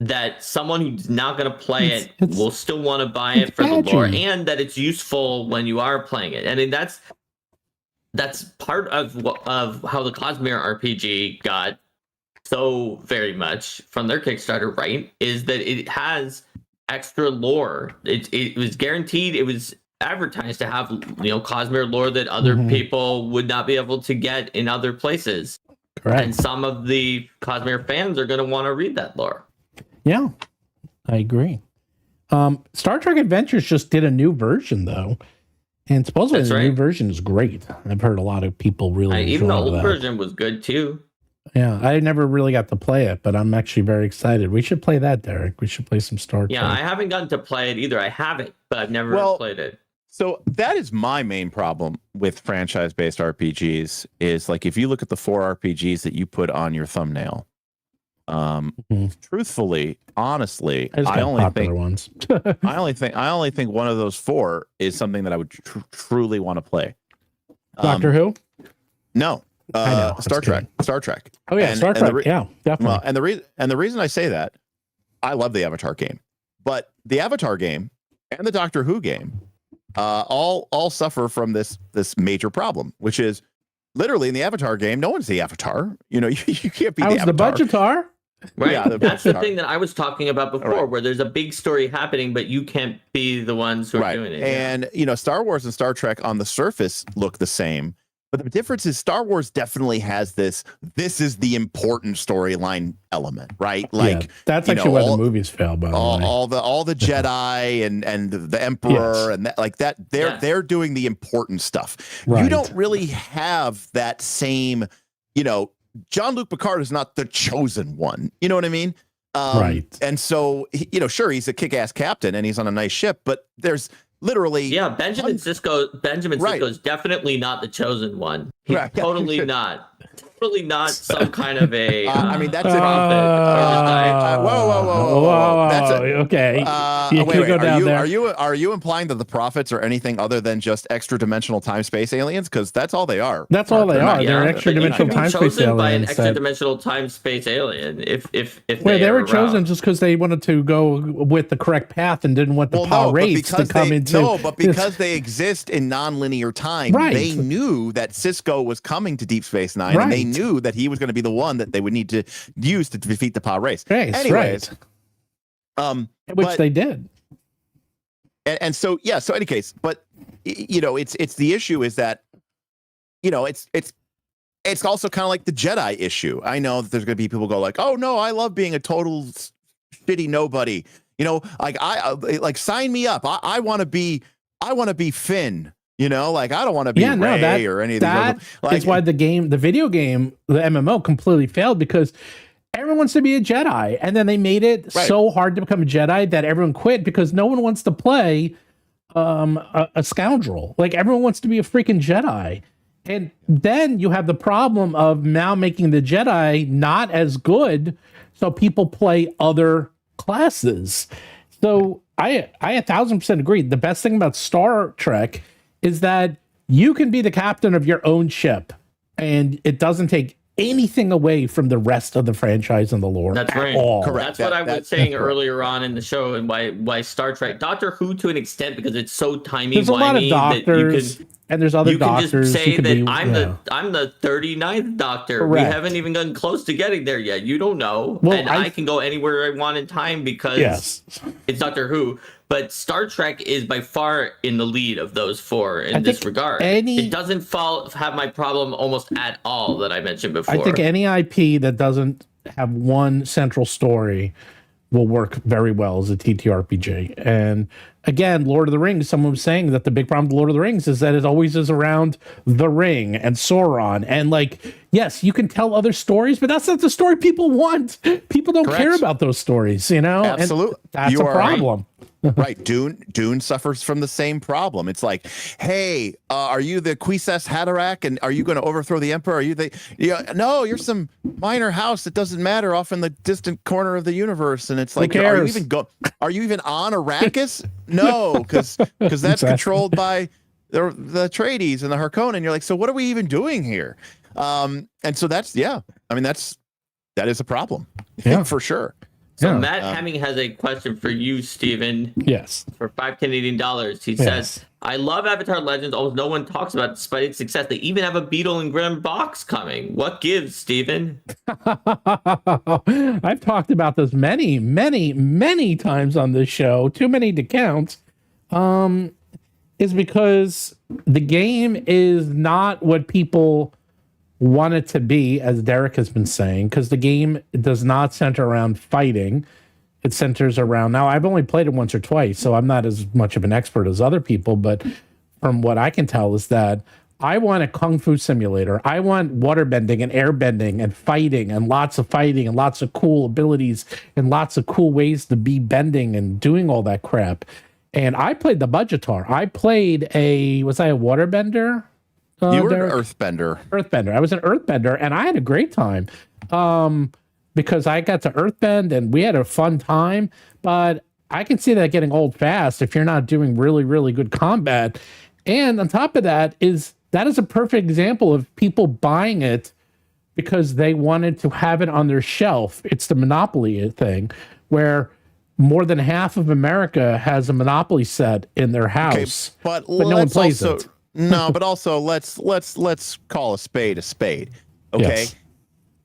that someone who's not going to play it It's- will still want to buy it it's for the lore, catchy. and that it's useful when you are playing it. And then that's part of how the Cosmere RPG got so very much from their Kickstarter, right? Is that it has extra lore. It was guaranteed. It was advertised to have Cosmere lore that other people would not be able to get in other places. Correct. And some of the Cosmere fans are going to want to read that lore. Yeah, I agree. Star Trek Adventures just did a new version though, and supposedly the new version is great. I've heard a lot of people really Even the enjoy old that. version was good too. Yeah, I never really got to play it, but I'm actually very excited. We should play that, Derek. We should play some Star Trek. Yeah, I haven't gotten to play it either. I have it, but I've never played it. So that is my main problem with franchise-based RPGs is like if you look at the 4 RPGs that you put on your thumbnail, truthfully, honestly, I only think ones. I only think one of those 4 is something that I would truly want to play. Doctor Who? No, I know, Star Trek. Star Trek. Oh yeah, Star Trek. Yeah, definitely. Well, and the reason I say that, I love the Avatar game, but the Avatar game and the Doctor Who game all suffer from this major problem, which is literally in the Avatar game, no one's the Avatar. You can't be the Avatar. The Budgetar. Right. Yeah, that's the thing that I was talking about before, where there's a big story happening, but you can't be the ones who are doing it. And Star Wars and Star Trek on the surface look the same, but the difference is Star Wars definitely has this is the important storyline element, right? Like that's actually why the movies fail, by the way. All the Jedi and the Emperor and that, like that they're doing the important stuff. Right. You don't really have that same, Jean-Luc Picard is not the chosen one. You know what I mean? Right. And so, sure, he's a kick-ass captain and he's on a nice ship, but there's literally Benjamin Sisko is definitely not the chosen one. He's totally not some kind of a I mean, that's it. Whoa. That's it. Okay. Are you implying that the prophets are anything other than just extra dimensional time space aliens? Because that's all they are. That's all they are. They're extra dimensional time space aliens. By an extra dimensional time space alien. If they were chosen just because they wanted to go with the correct path and didn't want the pirates to come into. No, but because they exist in non-linear time, they knew that Sisko was coming to Deep Space Nine, and they knew that he was going to be the one that they would need to use to defeat the power race. Anyways, which they did. And so so any case, but it's the issue is that it's also kind of like the Jedi issue. I know that there's going to be people go like, oh no, I love being a total shitty nobody. Like sign me up. I want to be Finn. I don't want to be Rey or anything. That is why the video game, the MMO completely failed because everyone wants to be a Jedi. And then they made it so hard to become a Jedi that everyone quit because no one wants to play a scoundrel. Like everyone wants to be a freaking Jedi. And then you have the problem of now making the Jedi not as good. So people play other classes. So I 1,000% agree. The best thing about Star Trek is that you can be the captain of your own ship and it doesn't take anything away from the rest of the franchise and the lore. That's right. All. Correct. That's what I was saying earlier on in the show, and why Star Trek, Doctor Who to an extent, because it's so timey-wimey. There's a lot of doctors, and there's other doctors. You can just say that I'm the 39th Doctor. Correct. We haven't even gotten close to getting there yet. You don't know. Well, and I can go anywhere I want in time because it's Doctor Who. But Star Trek is by far in the lead of those 4 in this regard. It doesn't have my problem almost at all that I mentioned before. I think any IP that doesn't have one central story will work very well as a TTRPG. And again, Lord of the Rings, someone was saying that the big problem with Lord of the Rings is that it always is around the ring and Sauron. And yes, you can tell other stories, but that's not the story people want. People don't care about those stories, Absolutely. And that's a problem. Right. Dune suffers from the same problem. It's like, hey, are you the Kwisatz Haderach and are you going to overthrow the emperor? Are you no, you're some minor house that doesn't matter off in the distant corner of the universe. And it's like, are you even on Arrakis? No, because that's controlled by the Atreides and the Harkonnen. You're like, so what are we even doing here? And so that is a problem. Yeah, for sure. So Matt Hemming has a question for you, Steven. Yes. For $5 Canadian. He says, I love Avatar Legends. Almost no one talks about it despite its success. They even have a Beetle and Grimm box coming. What gives, Steven? I've talked about this many, many, many times on this show. Too many to count. Is because the game is not what people want it to be, as Derek has been saying, because the game does not center around fighting. It centers around, now I've only played it once or twice, so I'm not as much of an expert as other people, but from what I can tell is that I want a kung fu simulator. I want water bending and air bending and fighting and lots of cool abilities and lots of cool ways to be bending and doing all that crap. And I played the Budgetar. I played was I a waterbender? You were an earthbender. Earthbender. I was an earthbender, and I had a great time because I got to earthbend, and we had a fun time. But I can see that getting old fast if you're not doing really, really good combat. And on top of that is a perfect example of people buying it because they wanted to have it on their shelf. It's the Monopoly thing where more than half of America has a Monopoly set in their house, but no one plays it. No, but also let's call a spade. Okay, Yes.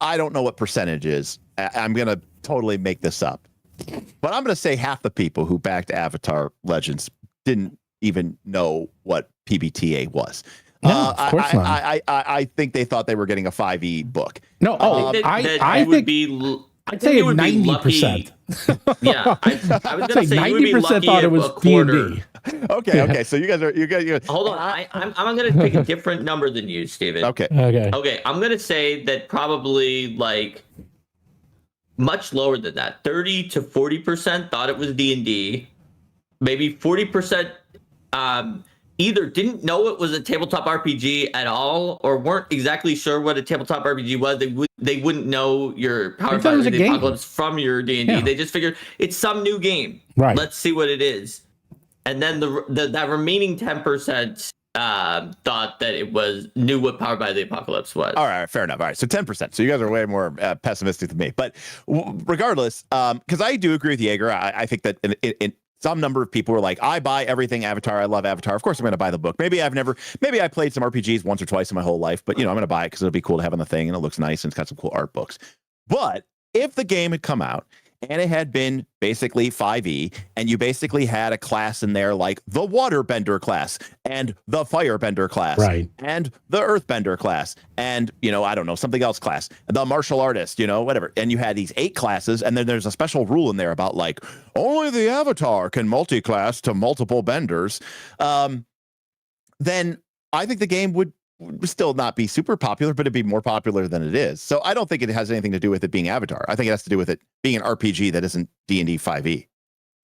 I don't know what percentage is. I'm gonna totally make this up, but I'm gonna say half the people who backed Avatar Legends didn't even know what PBTA was. No, of course not. I think they thought they were getting a 5e book. No, I think I'd say 90%. Yeah, I was going to say 90% thought it was D&D. Okay. So you guys. Hold on, I'm going to pick a different number than you, Steven. Okay. I'm going to say that probably like much lower than that. 30 to 40% thought it was D&D. Maybe 40% either didn't know it was a tabletop RPG at all, or weren't exactly sure what a tabletop RPG was. They wouldn't know your Power Fighter the Apocalypse from your D&D. Yeah. They just figured it's some new game. Right. Let's see what it is. And then that remaining 10% thought that it knew what Powered by the Apocalypse was. All right, fair enough. All right, so 10%. So you guys are way more pessimistic than me. But regardless, because I do agree with Jaeger, I think that in some number of people were like, I buy everything Avatar. I love Avatar. Of course, I'm going to buy the book. Maybe I played some RPGs once or twice in my whole life, but I'm going to buy it because it'll be cool to have on the thing and it looks nice and it's got some cool art books. But if the game had come out and it had been basically 5e, and you basically had a class in there like the Waterbender class and the Firebender class, right, and the Earthbender class, and I don't know, something else class, the Martial Artist, whatever. And you had these 8 classes, and then there's a special rule in there about like only the Avatar can multi-class to multiple benders. Then I think the game would still not be super popular, but it'd be more popular than it is. So I don't think it has anything to do with it being Avatar. I think it has to do with it being an RPG that isn't D&D 5e.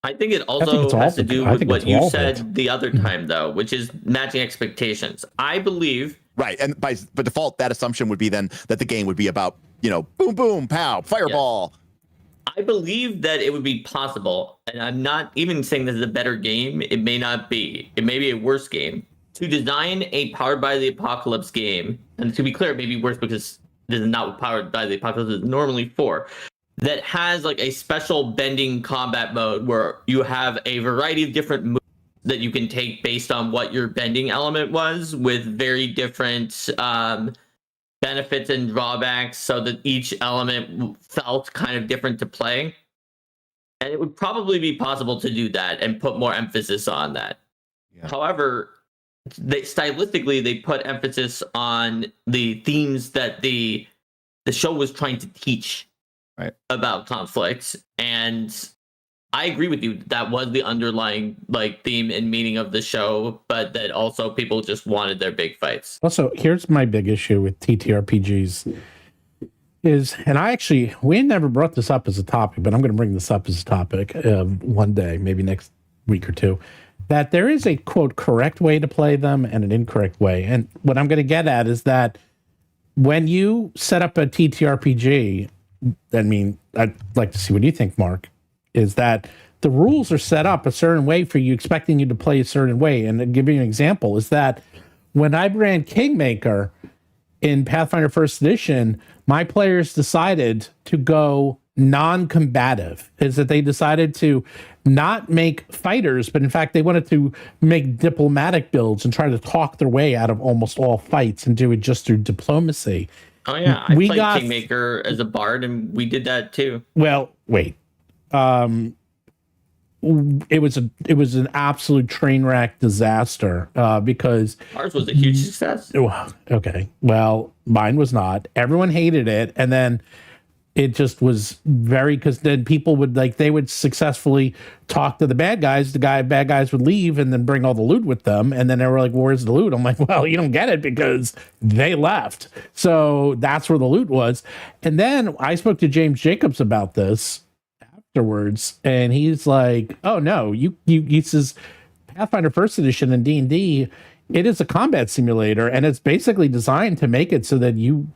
I think it also has to do with what you said the other time, though, which is matching expectations. I believe. Right. And by default, that assumption would be then that the game would be about, boom, boom, pow, fireball. Yes. I believe that it would be possible, and I'm not even saying this is a better game. It may not be. It may be a worse game. To design a Powered by the Apocalypse game, and to be clear, it may be worse because this is not what Powered by the Apocalypse is normally for, that has like a special bending combat mode where you have a variety of different moves that you can take based on what your bending element was, with very different benefits and drawbacks, so that each element felt kind of different to play. And it would probably be possible to do that and put more emphasis on that. Yeah. However, stylistically they put emphasis on the themes that the show was trying to teach, right, about conflict. And I agree with you, that was the underlying theme and meaning of the show, but that also people just wanted their big fights. Also, here's my big issue with TTRPGs is, and we never brought this up as a topic, but I'm going to bring this up as a topic one day, maybe next week or two, that there is a, quote, correct way to play them and an incorrect way. And what I'm going to get at is that when you set up a TTRPG, I'd like to see what you think, Mark, is that the rules are set up a certain way for you, expecting you to play a certain way. And to give you an example is that when I ran Kingmaker in Pathfinder First Edition, my players decided to go non-combative, is that they decided to not make fighters, but in fact they wanted to make diplomatic builds and try to talk their way out of almost all fights and do it just through diplomacy. Oh yeah, I played Kingmaker as a bard, and we did that too. Well, wait. It was an absolute train wreck disaster because ours was a huge success. Okay, well, mine was not. Everyone hated it, and then it just was because then people would they would successfully talk to the bad guys. Bad guys would leave and then bring all the loot with them, and then they were like, "Where's the loot?" I'm like, "Well, you don't get it because they left." So that's where the loot was. And then I spoke to James Jacobs about this afterwards, and he's like, "Oh no, he says Pathfinder First Edition and D&D, it is a combat simulator, and it's basically designed to make it so that you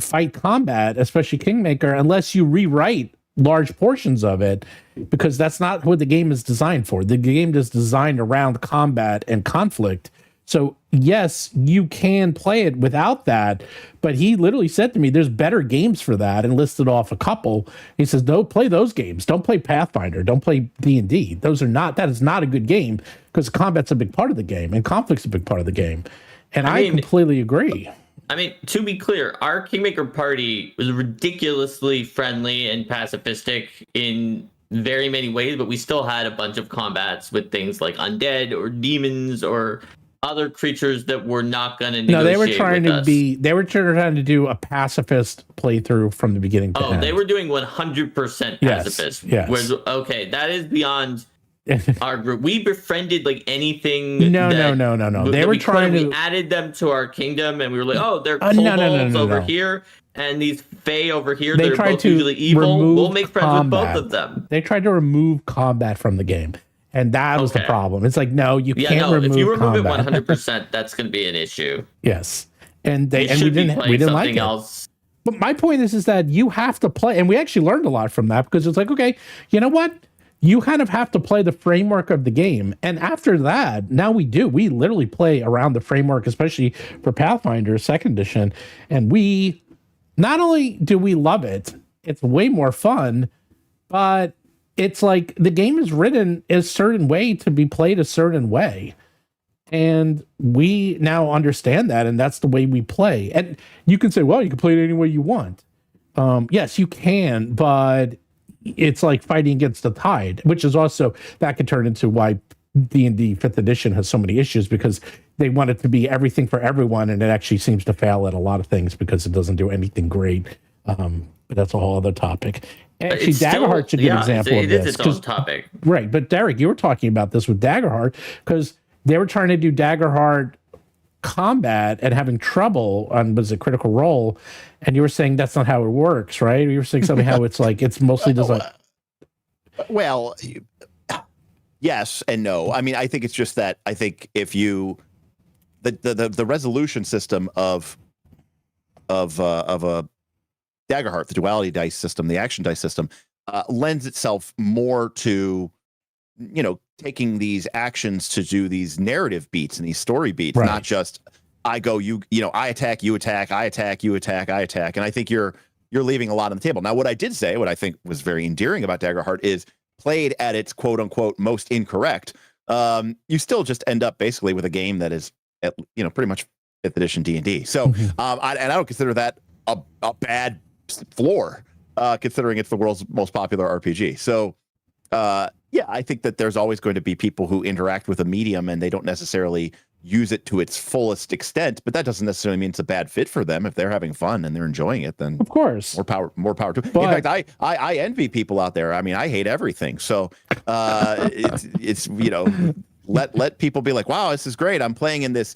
fight combat, especially Kingmaker, unless you rewrite large portions of it, because that's not what the game is designed for. The game is designed around combat and conflict. So yes, you can play it without that, but he literally said to me, there's better games for that, and listed off a couple. He says, don't play those games. Don't play Pathfinder. Don't play D&D. That is not a good game, because combat's a big part of the game and conflict's a big part of the game. And I completely agree. I mean, to be clear, our Kingmaker party was ridiculously friendly and pacifistic in very many ways, but we still had a bunch of combats with things like undead or demons or other creatures that were not going to negotiate. No, they were trying to do a pacifist playthrough from the beginning to end. They were doing 100% pacifist. Yes. Whereas, okay, that is beyond our group. We befriended anything. No. They were trying to. We added them to our kingdom, and we were like, oh, they're kobolds over here, and these fae over here. They're both usually evil. We'll make friends with both of them. They tried to remove combat from the game, and that was the problem. It's like, no, you can't remove. If you remove combat. It 100%, that's going to be an issue. Yes, and we didn't like it. Else. But my point is that you have to play, and we actually learned a lot from that, because it's like, okay, you know what? You kind of have to play the framework of the game. And after that, now we literally play around the framework, especially for Pathfinder 2nd edition. And we, not only do we love it, it's way more fun, but it's like the game is written a certain way to be played a certain way. And we now understand that, and that's the way we play. And you can say, well, you can play it any way you want. Yes, you can, but it's like fighting against the tide, which is also, that could turn into why D&D 5th edition has so many issues, because they want it to be everything for everyone, and it actually seems to fail at a lot of things because it doesn't do anything great. But that's a whole other topic. Actually, Daggerheart should be an example of this. It is its own topic. Right, but Derek, you were talking about this with Daggerheart, because they were trying to do Daggerheart combat and having trouble on Critical Role, and you were saying that's not how it works, right? You were saying something how it's like it's mostly just like. Well, yes and no. I mean, I think it's just that I think if you the resolution system of a Daggerheart, the duality dice system, the action dice system, lends itself more to taking these actions to do these narrative beats and these story beats, right. Not just I go, I attack, you attack, I attack, you attack, I attack. And I think you're leaving a lot on the table. Now, what I did say, what I think was very endearing about Daggerheart is played at its quote unquote most incorrect. You still just end up basically with a game that is, pretty much 5th edition D&D. So, I don't consider that a bad floor, considering it's the world's most popular RPG. So, yeah, I think that there's always going to be people who interact with a medium and they don't necessarily use it to its fullest extent, but that doesn't necessarily mean it's a bad fit for them. If they're having fun and they're enjoying it, then of course, more power to. But, in fact, I envy people out there. I mean, I hate everything. So it's let people be like, wow, this is great. I'm playing in this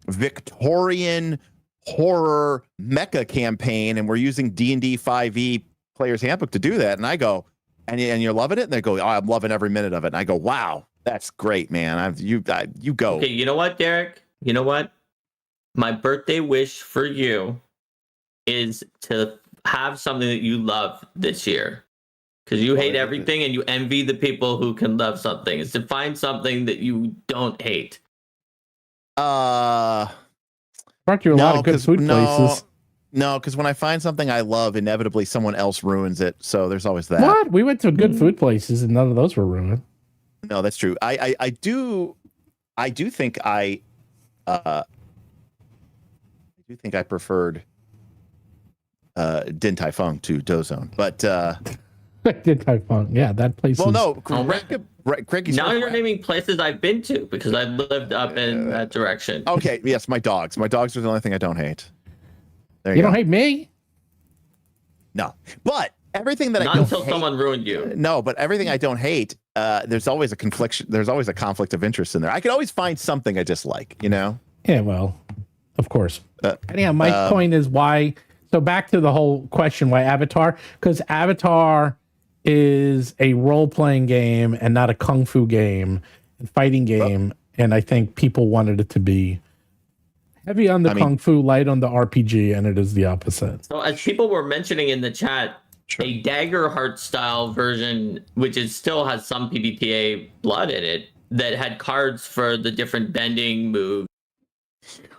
Victorian horror mecha campaign, and we're using D&D 5e Player's Handbook to do that. And I go, and you're loving it, and they go, oh, I'm loving every minute of it. And I go, wow, that's great, man. You go. Okay, you know what, Derek? You know what? My birthday wish for you is to have something that you love this year, because you hate everything and you envy the people who can love something. Is to find something that you don't hate. Brought you a lot of good food places. No, because when I find something I love, inevitably someone else ruins it. So there's always that. What? We went to good food places and none of those were ruined. No, that's true. I do think I preferred Din Tai Fung to Dozone, but Din Tai Fung. Yeah, that place. well, is, no, Craiggie's Now you're naming places I've been to because I lived up in that direction. Okay, yes, my dogs are the only thing I don't hate. There you go. don't hate me? No, but everything that Not I don't until hate, someone ruined you. No, but everything I don't hate, there's always a conflict. There's always a conflict of interest in there. I could always find something I dislike. You know? Yeah, well, of course. Anyhow, my point is why. So back to the whole question, why Avatar? Because Avatar is a role-playing game and not a kung fu game and fighting game, and I think people wanted it to be heavy on the kung fu, light on the RPG, and it is the opposite. So as people were mentioning in the chat, a Daggerheart style version, which is still has some PBTA blood in it, that had cards for the different bending moves.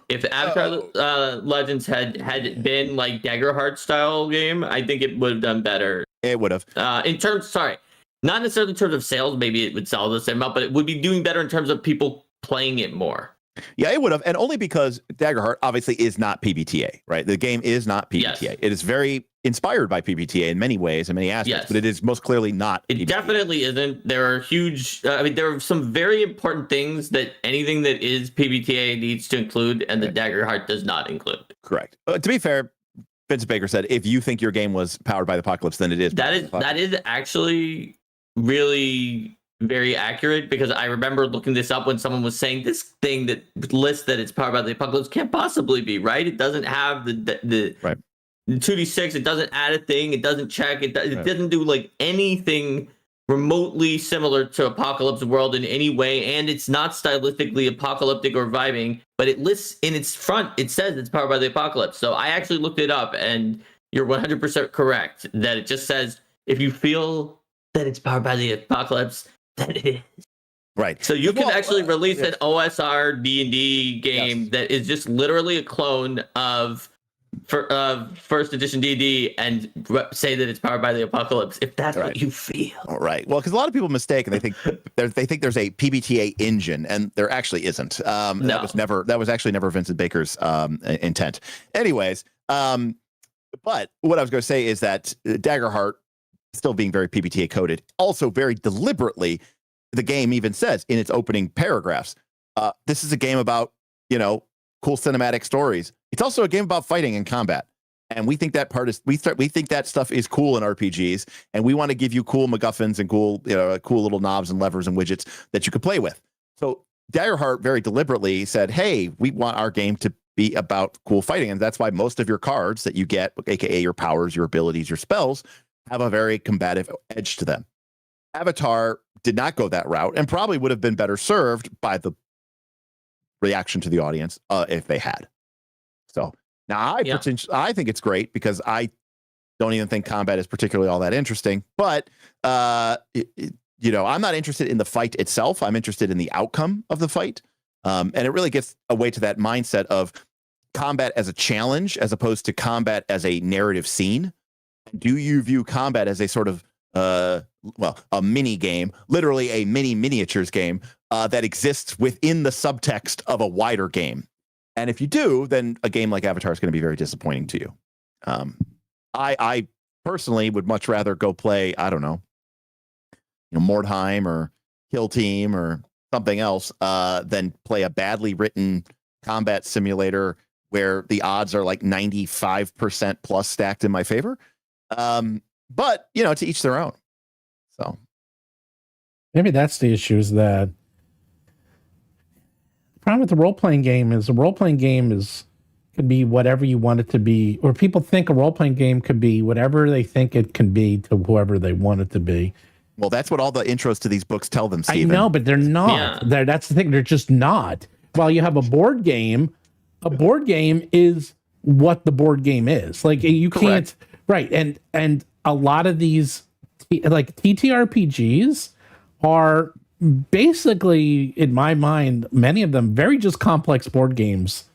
If Avatar Legends had been like Daggerheart style game, I think it would have done better. It would have. Not necessarily in terms of sales, maybe it would sell the same amount, but it would be doing better in terms of people playing it more. Yeah, it would have, and only because Daggerheart obviously is not PBTA, right? The game is not PBTA. Yes. It is very inspired by PBTA in many ways, in many aspects, but it is most clearly not. It PBTA. definitely isn't. There are huge. There are some very important things that anything that is PBTA needs to include, and the Daggerheart does not include. Correct. To be fair, Vince Baker said, if you think your game was powered by the apocalypse, then it is. That is actually really very accurate, because I remember looking this up when someone was saying this thing that lists that it's powered by the apocalypse can't possibly be right. It doesn't have the right. 2d6. It doesn't add a thing. It doesn't check. It doesn't do like anything remotely similar to Apocalypse World in any way, and it's not stylistically apocalyptic or vibing. But it lists in its front. It says it's powered by the apocalypse. So I actually looked it up, and you're 100% correct that it just says if you feel that it's powered by the apocalypse, that it is. Right. So you can actually release an OSR D&D game that is just literally a clone of first edition D&D and say that it's powered by the apocalypse if that's what you feel. All right. Well, because a lot of people mistake and they think there's a PBTA engine, and there actually isn't. That was actually never Vincent Baker's intent. Anyways, but what I was going to say is that Daggerheart, still being very PBTA coded, also very deliberately, the game even says in its opening paragraphs, this is a game about, cool cinematic stories. It's also a game about fighting and combat. And we think that part is, we think that stuff is cool in RPGs, and we want to give you cool MacGuffins and cool little knobs and levers and widgets that you could play with. So Daggerheart very deliberately said, hey, we want our game to be about cool fighting. And that's why most of your cards that you get, aka your powers, your abilities, your spells, have a very combative edge to them. Avatar did not go that route, and probably would have been better served by the reaction to the audience if they had. So now I think it's great, because I don't even think combat is particularly all that interesting. But I'm not interested in the fight itself. I'm interested in the outcome of the fight, and it really gets away to that mindset of combat as a challenge as opposed to combat as a narrative scene. Do you view combat as a sort of a mini game, literally a mini miniatures game that exists within the subtext of a wider game? And if you do, then a game like Avatar is going to be very disappointing to you. I personally would much rather go play, I don't know, Mordheim or Kill Team or something else than play a badly written combat simulator where the odds are like 95% plus stacked in my favor. But to each their own. So maybe that's the issue, is that the problem with the role-playing game is could be whatever you want it to be, or people think a role-playing game could be whatever they think it can be to whoever they want it to be. Well, that's what all the intros to these books tell them, Stephen. I know, but they're not. Yeah. That's the thing. They're just not. While you have a board game is what the board game is. Like, you can't, right. And a lot of these like TTRPGs are basically, in my mind, many of them very just complex board games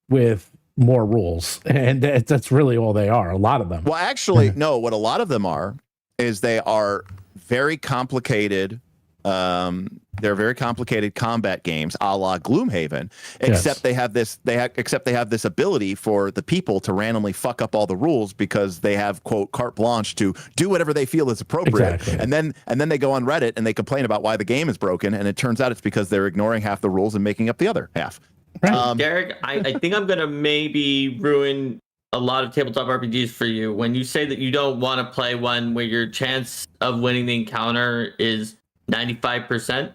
with more rules, and that's really all they are. A lot of them. Well, actually, no. What a lot of them are is they are very complicated. They're very complicated combat games, a la Gloomhaven. Except they have this. Except they have this ability for the people to randomly fuck up all the rules because they have quote carte blanche to do whatever they feel is appropriate. Exactly. And then they go on Reddit and they complain about why the game is broken. And it turns out it's because they're ignoring half the rules and making up the other half. Right. Derek, I think I'm gonna maybe ruin a lot of tabletop RPGs for you when you say that you don't want to play one where your chance of winning the encounter is 95%.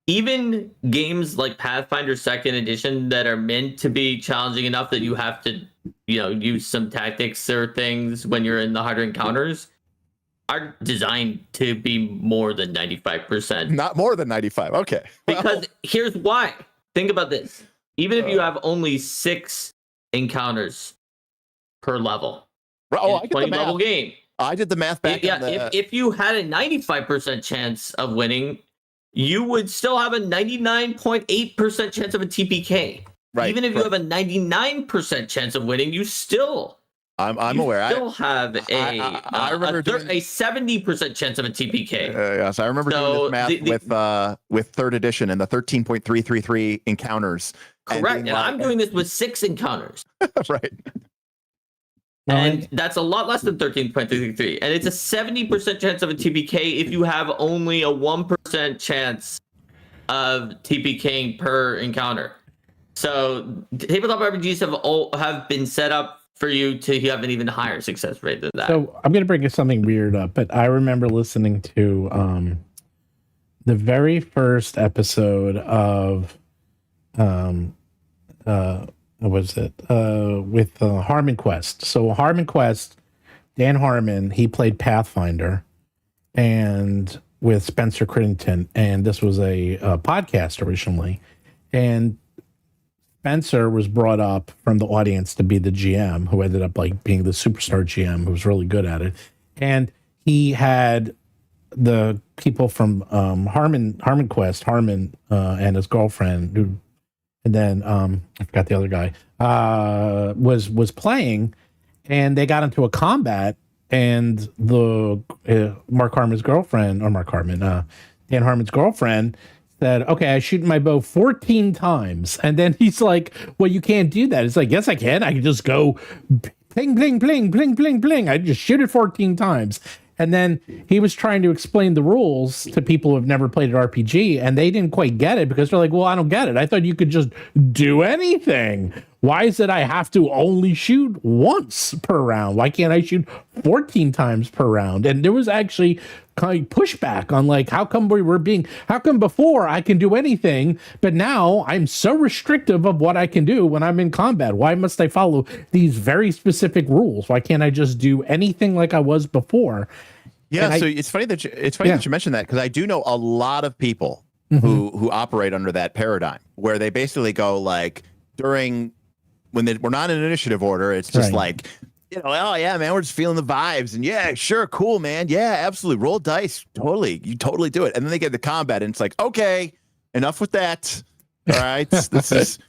Even games like Pathfinder Second Edition that are meant to be challenging enough that you have to, use some tactics or things when you're in the harder encounters are designed to be more than 95%. Not more than 95. Okay. Because here's why. Think about this. Even if you have only 6 encounters per level, I get the 20 math. level game. I did the math back. If you had a 95% chance of winning, you would still have a 99.8% chance of a TPK. Right. Even if you have a 99% chance of winning, you still I'm aware. I still have I remember a 70% chance of a TPK. Yes, I remember doing this math with third edition and the 13.333 encounters. Correct. And I'm doing this with 6 encounters. Right. And that's a lot less than 13.333. And it's a 70% chance of a TPK if you have only a 1% chance of TPKing per encounter. So tabletop RPGs have been set up for you to have an even higher success rate than that. So I'm going to bring something weird up, but I remember listening to the very first episode of what was it with Harmon Quest. So Harmon Quest, Dan Harmon, he played Pathfinder, and with Spencer Crittenden, and this was a podcast originally, and Spencer was brought up from the audience to be the GM, who ended up like being the superstar GM, who was really good at it. And he had the people from Harmon Quest, Harmon and his girlfriend, who, and then I forgot the other guy, was playing, and they got into a combat, and the Dan Harmon's girlfriend said, okay, I shoot my bow 14 times. And then he's like, well, you can't do that. It's like, yes, I can. I can just go pling, pling, pling, pling, pling, pling. I just shoot it 14 times. And then he was trying to explain the rules to people who have never played an RPG, and they didn't quite get it because they're like, well, I don't get it. I thought you could just do anything. Why is it I have to only shoot once per round? Why can't I shoot 14 times per round? And there was actually kind of pushback on like, how come before I can do anything, but now I'm so restrictive of what I can do when I'm in combat? Why must I follow these very specific rules? Why can't I just do anything like I was before? Yeah, so it's funny that you mentioned that, because I do know a lot of people who operate under that paradigm, where they basically go like when we're not in initiative order, it's just like, oh yeah, man, we're just feeling the vibes, and yeah, sure, cool, man, yeah, absolutely, roll dice, you totally do it, and then they get the combat, and it's like, okay, enough with that. All right, this is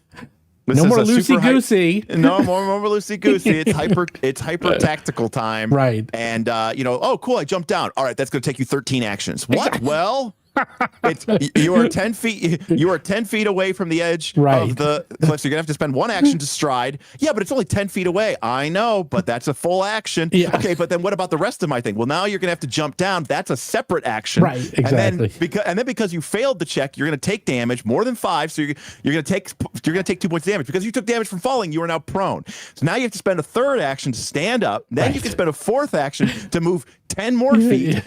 no more loosey goosey. No more loosey goosey. It's hyper tactical time. Right. And oh cool, I jumped down. All right, that's gonna take you 13 actions. What? Exactly. Well, you are 10 feet away from the edge of the cliff, so you're gonna have to spend 1 action to stride. Yeah, but it's only 10 feet away. I know, but that's a full action. Yeah. Okay, but then what about the rest of my thing? Well, now you're gonna have to jump down. That's a separate action. Right, exactly. And then because you failed the check, you're gonna take damage more than 5. So you're gonna take 2 points of damage. Because you took damage from falling, you are now prone. So now you have to spend a third action to stand up. Then you can spend a fourth action to move 10 more feet.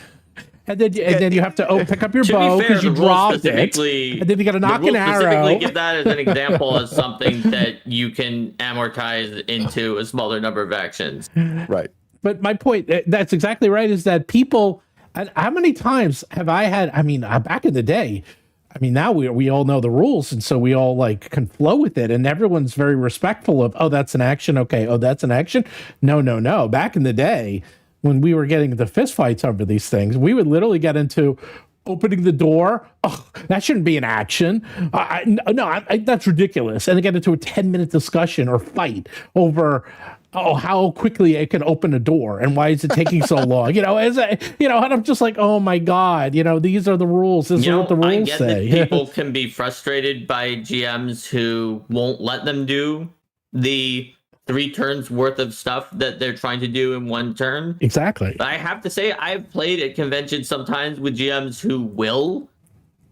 And then you have to pick up your bow because you dropped it. And then you got to knock an arrow. Specifically give that as an example of something that you can amortize into a smaller number of actions. Right. But my point, that's exactly right, is that people, how many times have I had, back in the day, now we all know the rules, and so we all like can flow with it, and everyone's very respectful of, oh, that's an action. Okay. Oh, that's an action. No. Back in the day, when we were getting into fistfights over these things, we would literally get into, opening the door. Oh, that shouldn't be an action. That's ridiculous. And they get into a 10-minute discussion or fight over how quickly it can open a door and why is it taking so long? And I'm just like, oh my God, these are the rules. This is what the rules I get say. that people can be frustrated by GMs who won't let them do the 3 turns worth of stuff that they're trying to do in 1 turn. Exactly. But I have to say, I've played at conventions sometimes with GMs who will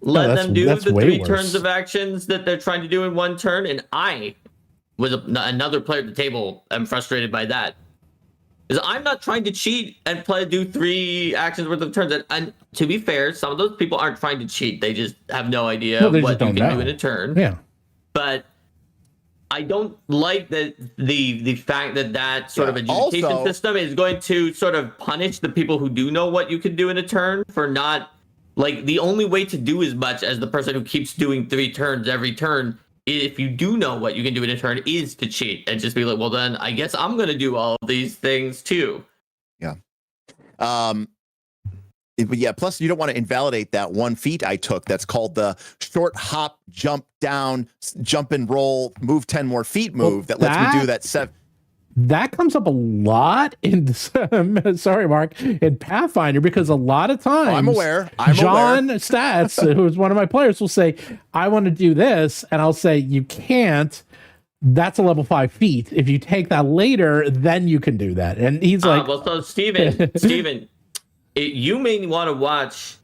let them do the 3 turns of actions that they're trying to do in 1 turn. And I, with another player at the table, am frustrated by that. Because I'm not trying to cheat and do 3 actions worth of turns. And to be fair, some of those people aren't trying to cheat. They just have no idea what you can do in a turn. Yeah. But I don't like that the fact that sort of adjudication system is going to sort of punish the people who do know what you can do in a turn for not, like, the only way to do as much as the person who keeps doing 3 turns every turn, if you do know what you can do in a turn, is to cheat and just be like, well, then I guess I'm going to do all of these things too. Yeah. But yeah, plus you don't want to invalidate that 1 feat I took that's called the short hop, jump down, jump and roll, move 10 more feet move that lets me do that 7. That comes up a lot in sorry, Mark, in Pathfinder, because a lot of times I'm aware. John Stats, who's one of my players, will say, I want to do this, and I'll say, you can't. That's a level 5 feat. If you take that later, then you can do that. And he's like, well, so Steven, you may want to watch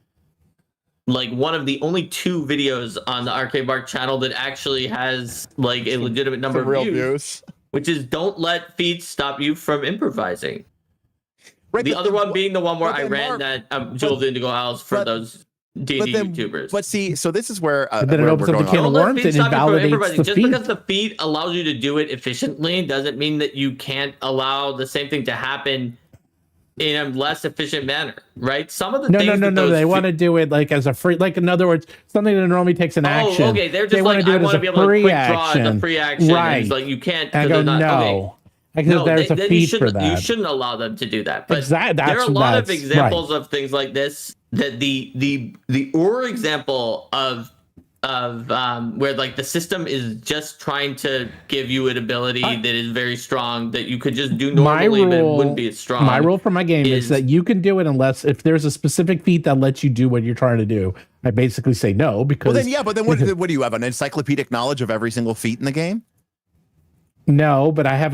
like one of the only 2 videos on the Arcade Bark channel that actually has like a legitimate number of views, which is don't let feats stop you from improvising. Right, the other one being the one where I ran that Joel's Indigo Owls for those D&D YouTubers. But see, so this is where then it opens up the can of worms and invalidates the just feat. because the feat allows you to do it efficiently doesn't mean that you can't allow the same thing to happen in a less efficient manner, right? Some of the things no. They want to do it like as a free, like in other words, something that normally takes an action. Oh, okay. They're just like, I want to be able to quick draw as a free action. Right. Like you can't. I go, no. No, there's a feat for that. You shouldn't allow them to do that. But exactly, there are a lot of examples of things like this. That the example of where like the system is just trying to give you an ability that is very strong that you could just do normally, but it wouldn't be as strong. My rule for my game is that you can do it unless if there's a specific feat that lets you do what you're trying to do. I basically say no because. Well, then, but then what do you have? An encyclopedic knowledge of every single feat in the game? No, but as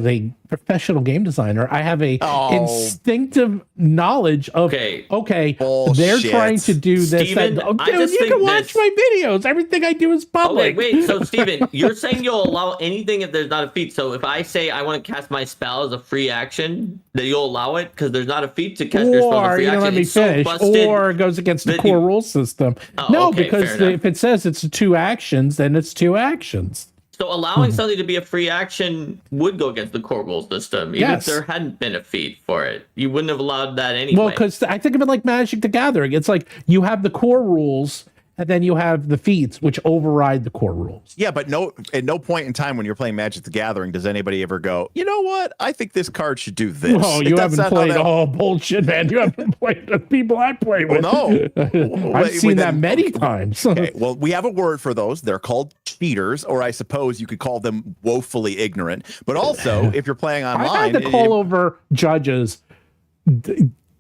a professional game designer, I have a instinctive knowledge of Bullshit. they're trying to do this. Steven, dude, you can watch my videos. Everything I do is public. Okay, wait. So Steven, you're saying you'll allow anything if there's not a feat. So if I say I want to cast my spell as a free action, that you'll allow it because there's not a feat to cast your spell as a free action. Let me finish. Or it goes against the core rule system. Because if it says it's 2 actions, then it's 2 actions. So allowing something to be a free action would go against the core rule system, even if there hadn't been a feat for it. You wouldn't have allowed that anyway. Well, because I think of it like Magic the Gathering. It's like you have the core rules, and then you have the feats, which override the core rules. Yeah, but at no point in time when you're playing Magic the Gathering does anybody ever go, you know what? I think this card should do this. Oh, you haven't played. Oh, bullshit, man. You haven't played the people I play with. Well, no. I've seen that many times. Okay, well, we have a word for those. They're called cheaters, or I suppose you could call them woefully ignorant. But also, if you're playing online... I've had to call over judges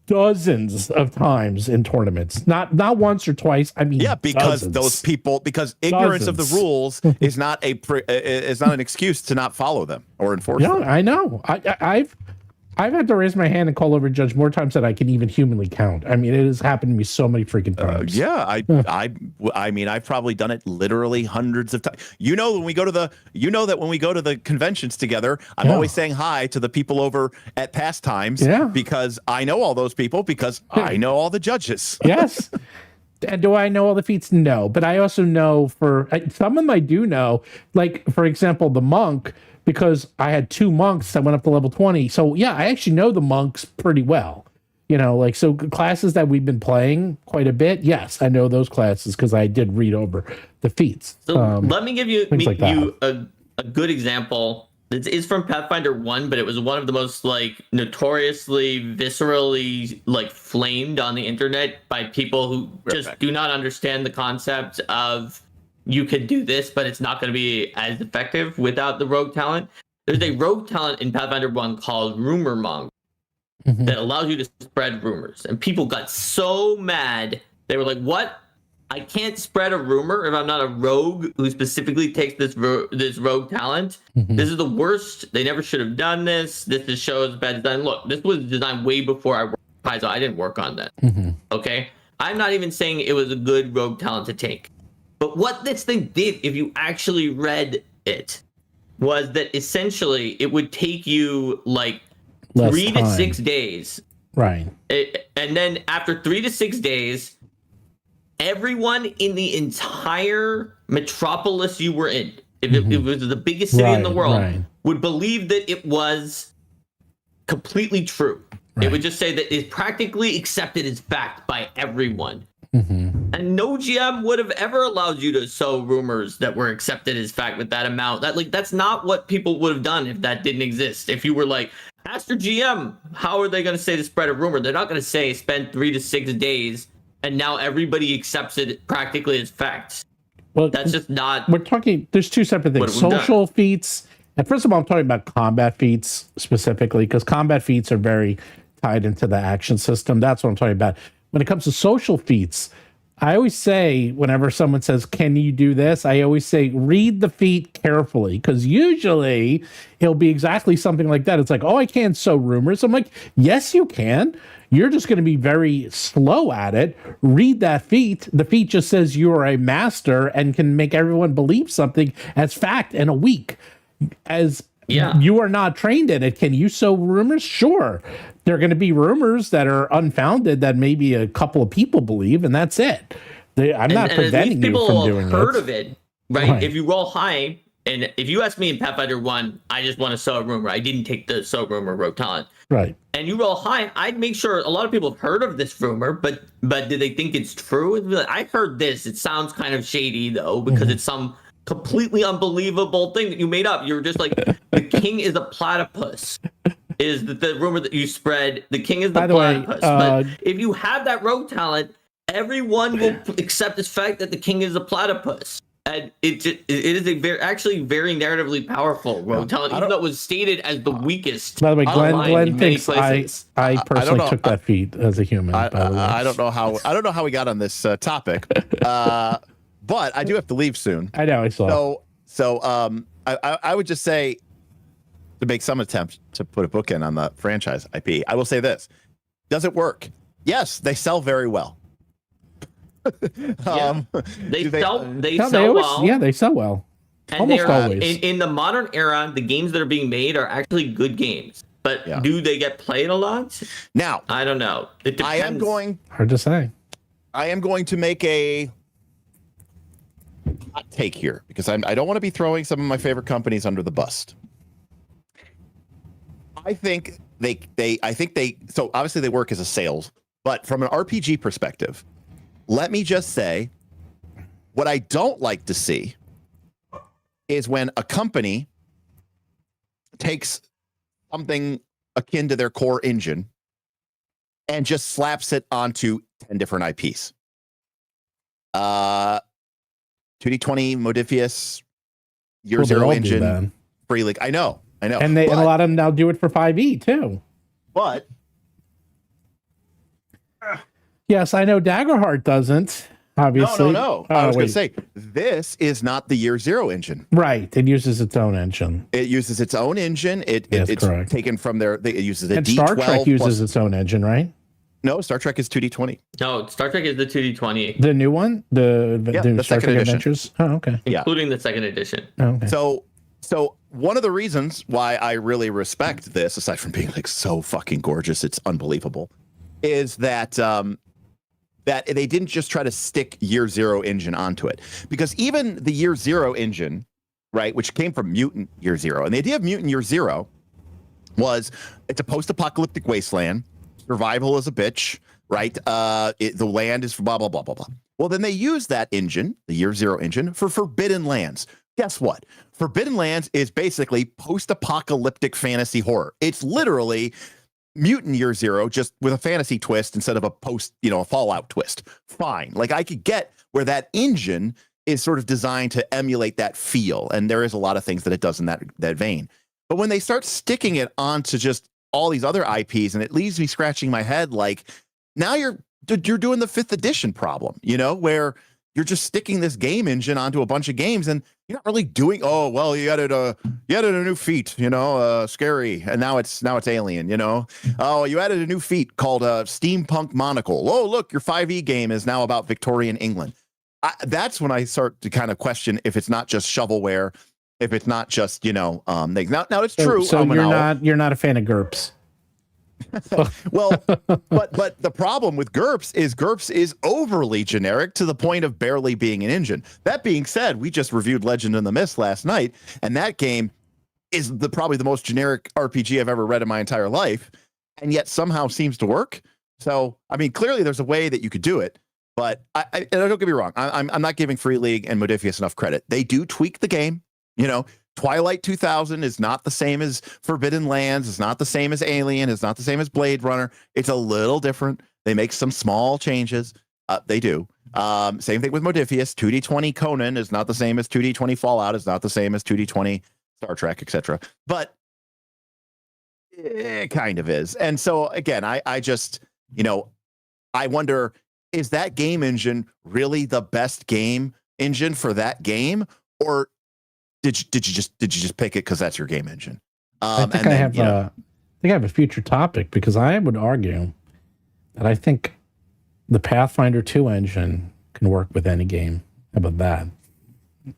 dozens of times in tournaments, not once or twice. I mean, because dozens. because ignorance of the rules is not an excuse to not follow them or enforce them. Yeah, I know. I've had to raise my hand and call over a judge more times than I can even humanly count. I mean, it has happened to me so many freaking times. I mean, I've probably done it literally hundreds of times. When we go to the conventions together, I'm always saying hi to the people over at Pastimes because I know all those people because I know all the judges. Yes. And do I know all the feats? No, but I also know some of them I do know, like, for example, the monk, because I had 2 monks that went up to level 20. So yeah, I actually know the monks pretty well. So classes that we've been playing quite a bit. Yes, I know those classes because I did read over the feats. So let me give you a good example It is from Pathfinder 1, but it was one of the most like notoriously viscerally like flamed on the internet by people who just do not understand the concept of you could do this, but it's not going to be as effective without the rogue talent. There's a rogue talent in Pathfinder 1 called Rumor Monger that allows you to spread rumors. And people got so mad. They were like, what? I can't spread a rumor if I'm not a rogue who specifically takes this rogue talent. This is the worst. They never should have done this. This just shows bad design. Look, this was designed way before I worked on Paizo. I didn't work on that. Okay? I'm not even saying it was a good rogue talent to take. But what this thing did, if you actually read it, was that essentially it would take you like Less 3 to time. 6 days. Right. And then after 3 to 6 days, everyone in the entire metropolis you were in, if it was the biggest city in the world, would believe that it was completely true. It would just say that it's practically accepted as fact by everyone. And no GM would have ever allowed you to sow rumors that were accepted as fact with that amount. That's not what people would have done if that didn't exist. If you were like, ask your GM, how are they going to say to spread a rumor? They're not going to say spend 3 to 6 days and now everybody accepts it practically as facts. Well, that's just not. We're talking. There's two separate things: social feats. And first of all, I'm talking about combat feats specifically because combat feats are very tied into the action system. That's what I'm talking about. When it comes to social feats, I always say whenever someone says, "Can you do this?" I always say, read the feat carefully because usually it'll be exactly something like that. It's like, "Oh, I can't sow rumors." I'm like, "Yes, you can. You're just going to be very slow at it. Read that feat. The feat just says you are a master and can make everyone believe something as fact in a week. As you are not trained in it. Can you sow rumors? Sure. There are going to be rumors that are unfounded that maybe a couple of people believe, and that's it. I'm not preventing you from doing it. People heard of it, right? If you roll high, and if you ask me in Pathfinder 1, I just want to sow a rumor. I didn't take the sow rumor rogue talent. Right. And you roll high, I'd make sure a lot of people have heard of this rumor, but do they think it's true? Like, I heard this. It sounds kind of shady, though, because it's some completely unbelievable thing that you made up. You're just like, the king is a platypus. Is the rumor that you spread. The king is the platypus. But if you have that rogue talent, everyone will accept this fact that the king is a platypus. And it is a very narratively powerful rogue talent, even though it was stated as the weakest. By the way, Glenn thinks I personally took that feat as a human. I don't know how we got on this topic, but I do have to leave soon. I know. I saw. So I would just say, to make some attempt to put a bookend on the franchise IP, I will say this: does it work? Yes, they sell very well. They sell well. Yeah, they sell well. And almost always. In the modern era, the games that are being made are actually good games. But do they get played a lot? Now, I don't know. It depends. Hard to say. I am going to make a hot take here because I don't want to be throwing some of my favorite companies under the bus. I think so obviously they work as a sales, but from an RPG perspective, let me just say what I don't like to see is when a company takes something akin to their core engine and just slaps it onto 10 different IPs. 2D20, Modifius, Year Zero Engine, Free League. I know. And and a lot of them now do it for 5e too. But yes, I know Daggerheart doesn't. Obviously, no. I was going to say this is not the Year Zero engine. Right, it uses its own engine. It uses its own engine. It's correct. Taken from their. It uses a and D12. Star Trek uses its own engine, right? No, Star Trek is 2D20. No, Star Trek is the 2D20. The new one, the Star Trek Adventures. Oh, okay. Including the second edition. Oh, okay. So one of the reasons why I really respect this, aside from being like so fucking gorgeous, it's unbelievable, is that that they didn't just try to stick Year Zero engine onto it, because even the Year Zero engine, right, which came from Mutant Year Zero, and the idea of Mutant Year Zero was it's a post-apocalyptic wasteland, survival is a bitch, right? The land is blah blah blah blah blah. Well, then they use that engine, the Year Zero engine, for Forbidden Lands, Guess what? Forbidden Lands is basically post-apocalyptic fantasy horror. It's literally Mutant Year Zero, just with a fantasy twist instead of a a Fallout twist. Fine. Like, I could get where that engine is sort of designed to emulate that feel, and there is a lot of things that it does in that vein. But when they start sticking it onto just all these other IPs, and it leaves me scratching my head, like, now you're doing the 5th edition problem, where you're just sticking this game engine onto a bunch of games, and you're not really doing. Oh well, you added a new feat, scary, and now it's alien, Oh, you added a new feat called steampunk monocle. Oh, look, your 5e game is now about Victorian England. That's when I start to kind of question if it's not just shovelware, if it's not just things. Now it's true. So you're not a fan of GURPS. Well, but the problem with GURPS is overly generic to the point of barely being an engine. That being said, we just reviewed Legend in the Mist last night, and that game is probably the most generic RPG I've ever read in my entire life, and yet somehow seems to work. So, I mean, clearly there's a way that you could do it, but and don't get me wrong, I'm not giving Free League and Modiphius enough credit. They do tweak the game, Twilight 2000 is not the same as Forbidden Lands. It's not the same as Alien. It's not the same as Blade Runner. It's a little different. They make some small changes. They do. Same thing with Modiphius. 2D20 Conan is not the same as 2D20 Fallout. It's not the same as 2D20 Star Trek, etc. But it kind of is. And so, again, I just, I wonder, is that game engine really the best game engine for that game? Or did you just pick it because that's your game engine? I think I have a future topic, because I would argue that I think the Pathfinder 2 engine can work with any game. How about that?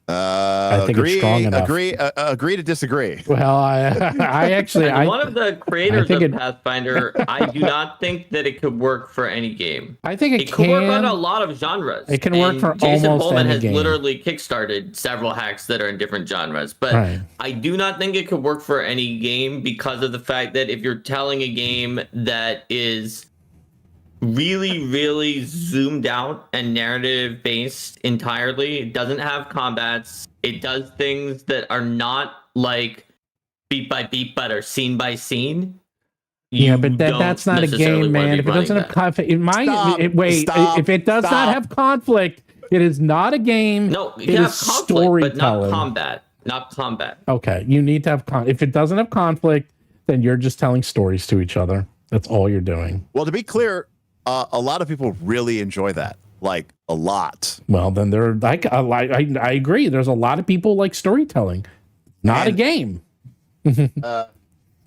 I think it's strong enough. Agree to disagree. Well, I actually, one of the creators of Pathfinder, I do not think that it could work for any game. I think it could work on a lot of genres. It can work for Jason almost Pullman any has game. literally kickstarted several hacks that are in different genres, but right. I do not think it could work for any game, because of the fact that if you're telling a game that is really, really zoomed out and narrative based entirely, it doesn't have combats, it does things that are not like beat by beat but are scene by scene. But that's not a game, man. If it doesn't have conflict, if it does not have conflict, it is not a game. No, you can have conflict, but not combat. Okay, you need to have if it doesn't have conflict, then you're just telling stories to each other. That's all you're doing. Well, to be clear, a lot of people really enjoy that, like a lot. Well, then I agree. There's a lot of people like storytelling, not a game. That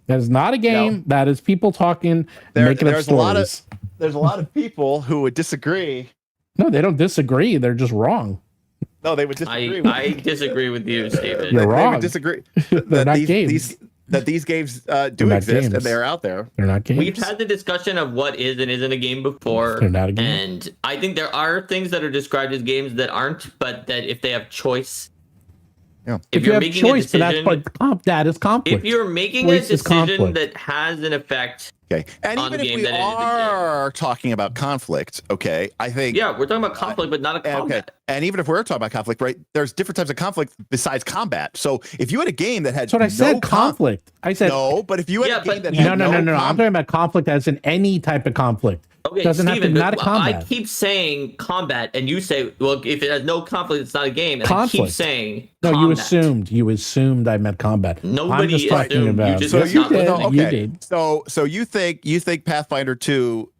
is not a game. No. That is people talking, making up stories. There's a lot of people who would disagree. No, they don't disagree. They're just wrong. No, they would disagree. I disagree with you, Steven. You're wrong. They would disagree. They're not games. That these games do exist games. And they're out there. They're not games. We've had the discussion of what is and isn't a game before. They're not a game. And I think there are things that are described as games that aren't, but that if they have choice. Yeah. If you're making a decision, that is conflict. If you're making a decision that has an effect. Okay. And even if we are talking about conflict, okay, I think... Yeah, we're talking about conflict, but not a combat. Okay. And even if we're talking about conflict, right, there's different types of conflict besides combat. So if you had a game that had That's what I said, conflict. I said... No, but if you had a game that had No. I'm talking about conflict as in any type of conflict. Okay, doesn't Steven, have to not a combat. I keep saying combat, and you say, well, if it has no conflict, it's not a game. And conflict. I keep saying no, combat. You assumed I meant combat. Nobody I'm just talking about. You did. Okay. You did. So you think Pathfinder 2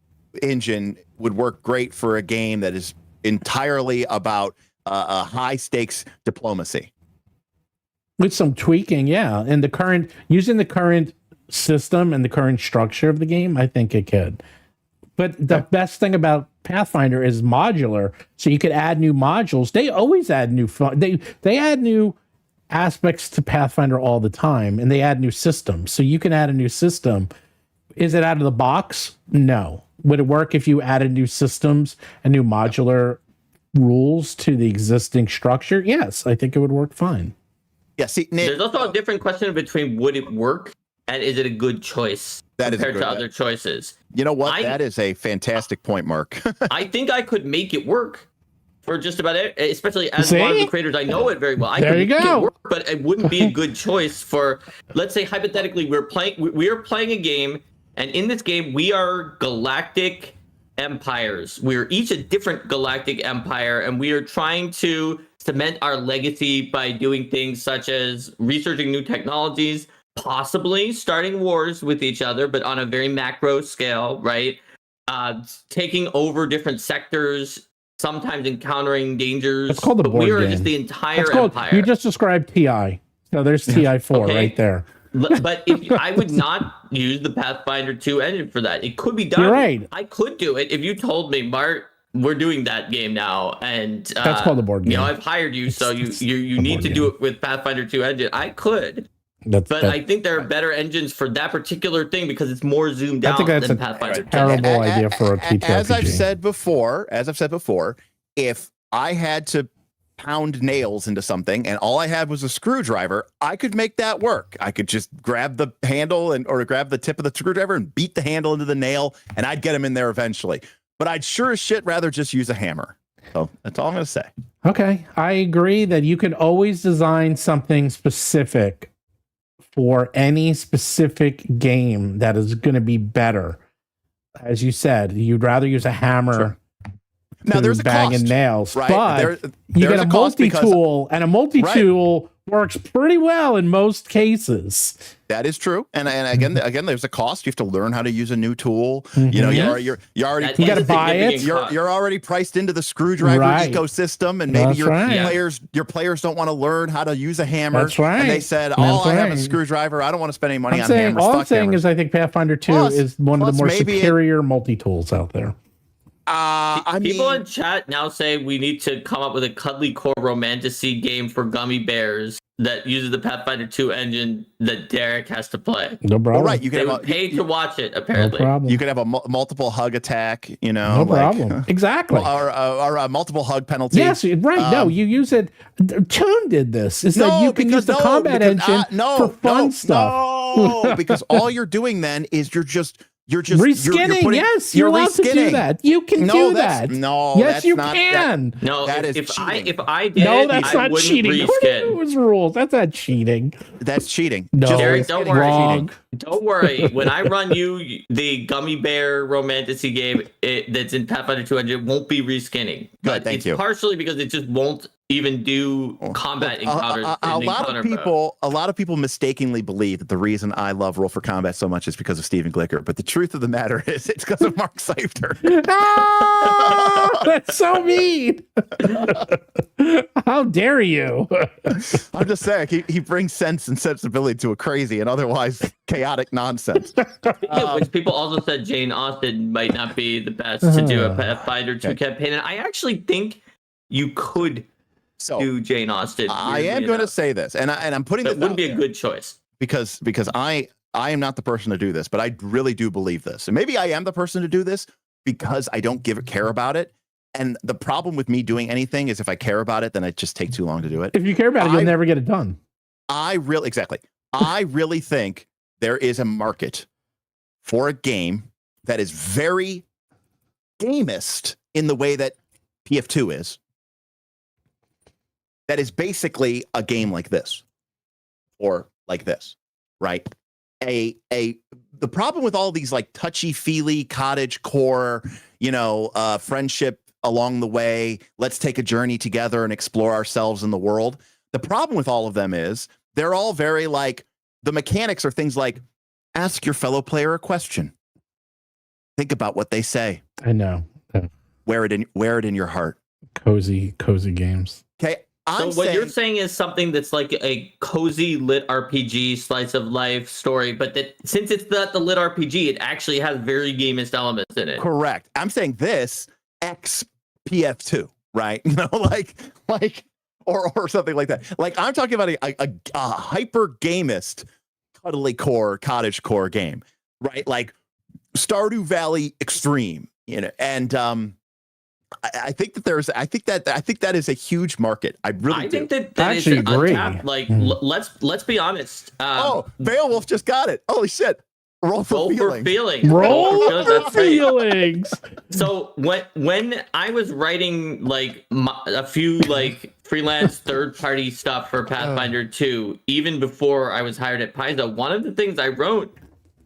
engine would work great for a game that is entirely about a high stakes diplomacy? With some tweaking, yeah. And using the current system and the current structure of the game, I think it could. But the best thing about Pathfinder is modular, so you could add new modules. They always add new they add new aspects to Pathfinder all the time, and they add new systems. So you can add a new system. Is it out of the box? No. Would it work if you added new systems and new modular rules to the existing structure? Yes, I think it would work fine. Yeah, see, Nick, there's also a different question between would it work and is it a good choice compared to other choices. You know what? That is a fantastic point, Mark. I think I could make it work. for just about it, especially as one of the creators. I know it very well. I There could you make go. it work, but it wouldn't be a good choice for, let's say, hypothetically, we are playing a game, and in this game, we are galactic empires. We're each a different galactic empire, and we are trying to cement our legacy by doing things such as researching new technologies, possibly starting wars with each other, but on a very macro scale, right? Taking over different sectors, sometimes encountering dangers. It's called the but board we are game. just the entire It's called, empire. you just described TI. So there's TI4 Okay. right there. But if I would not use the Pathfinder 2 engine for that. It could be done. You're right. I could do it if you told me, Bart, we're doing that game now, and That's called the board game. You know, I've hired you, so you need to do it with Pathfinder 2 engine. I could, but I think there are better engines for that particular thing because it's more zoomed out than Pathfinder 2. Terrible idea for a TTRPG. As I've said before, if I had to pound nails into something and all I had was a screwdriver, I could make that work. I could just grab the handle or grab the tip of the screwdriver and beat the handle into the nail, and I'd get him in there eventually. But I'd sure as shit rather just use a hammer. So that's all I'm going to say. Okay. I agree that you can always design something specific for any specific game that is going to be better. As you said, you'd rather use a hammer. Sure. Now there's a banging cost, nails, right? but you get a multi-tool, and a multi-tool works pretty well in most cases. That is true, and again, there's a cost. You have to learn how to use a new tool. You know, you already you got to buy it. You're already priced into the screwdriver ecosystem, and maybe your players don't want to learn how to use a hammer. That's right. And they said, I have a screwdriver. I don't want to spend any money on hammers. All I'm saying is I think Pathfinder 2 is one of the more superior multi-tools out there. People in chat now say we need to come up with a cuddly core romantasy game for gummy bears that uses the Pathfinder 2 engine that Derek has to play. No problem. Well, right, you They would pay to watch it, apparently. No problem. You could have a multiple hug attack, you know. No problem. Exactly. Or a multiple hug penalty. Yes, right. No, you use it. Toon did this. Is that you can use the combat engine for fun stuff. No, because all you're doing then is you're just reskinning. Yes, you're allowed to do that. You can do that. No, yes, that's you not, If can. I did, no, that's I not wouldn't cheating. reskin. Those ruring? That's not cheating. That's cheating. No, Derek, don't worry. Wrong. Don't worry. When I run you the gummy bear romantasy game that's in Pathfinder 200, it won't be reskinning. Good, thank you. Partially because it just won't even do combat encounters. A lot of people mistakenly believe that the reason I love Roll for Combat so much is because of Stephen Glicker, but the truth of the matter is it's because of Mark Seifter. Oh, that's so mean. How dare you? I'm just saying he brings sense and sensibility to a crazy and otherwise chaotic nonsense. Which people also said Jane Austen might not be the best to do a Pathfinder 2 campaign, and I actually think you could do Jane Austen. I am going to say this, and I'm putting this. It wouldn't be a good choice because I am not the person to do this, but I really do believe this, and maybe I am the person to do this because I don't care about it. And the problem with me doing anything is if I care about it, then it just takes too long to do it. If you care about it, you'll never get it done. I really think there is a market for a game that is very gamist in the way that PF2 is. That is basically a game like this, or like this, right? The problem with all these like touchy-feely cottage core, friendship along the way, let's take a journey together and explore ourselves in the world. The problem with all of them is they're all very like, the mechanics are things like ask your fellow player a question. Think about what they say. I know. Wear it in your heart. Cozy games. Okay. What you're saying is something that's like a cozy lit RPG slice of life story, but that since it's not the lit RPG, it actually has very gamist elements in it. Correct. I'm saying this X PF2, right? Or something like that. Like I'm talking about a hyper gamist cuddly core cottage core game, right? Like Stardew Valley Extreme, and I think that is a huge market. I think that is untapped. Like let's be honest. Beowulf just got it. Holy shit. Roll for feelings. Roll feelings, for that's right. feelings. So when I was writing like a few like freelance third-party stuff for Pathfinder 2, even before I was hired at Paizo, one of the things I wrote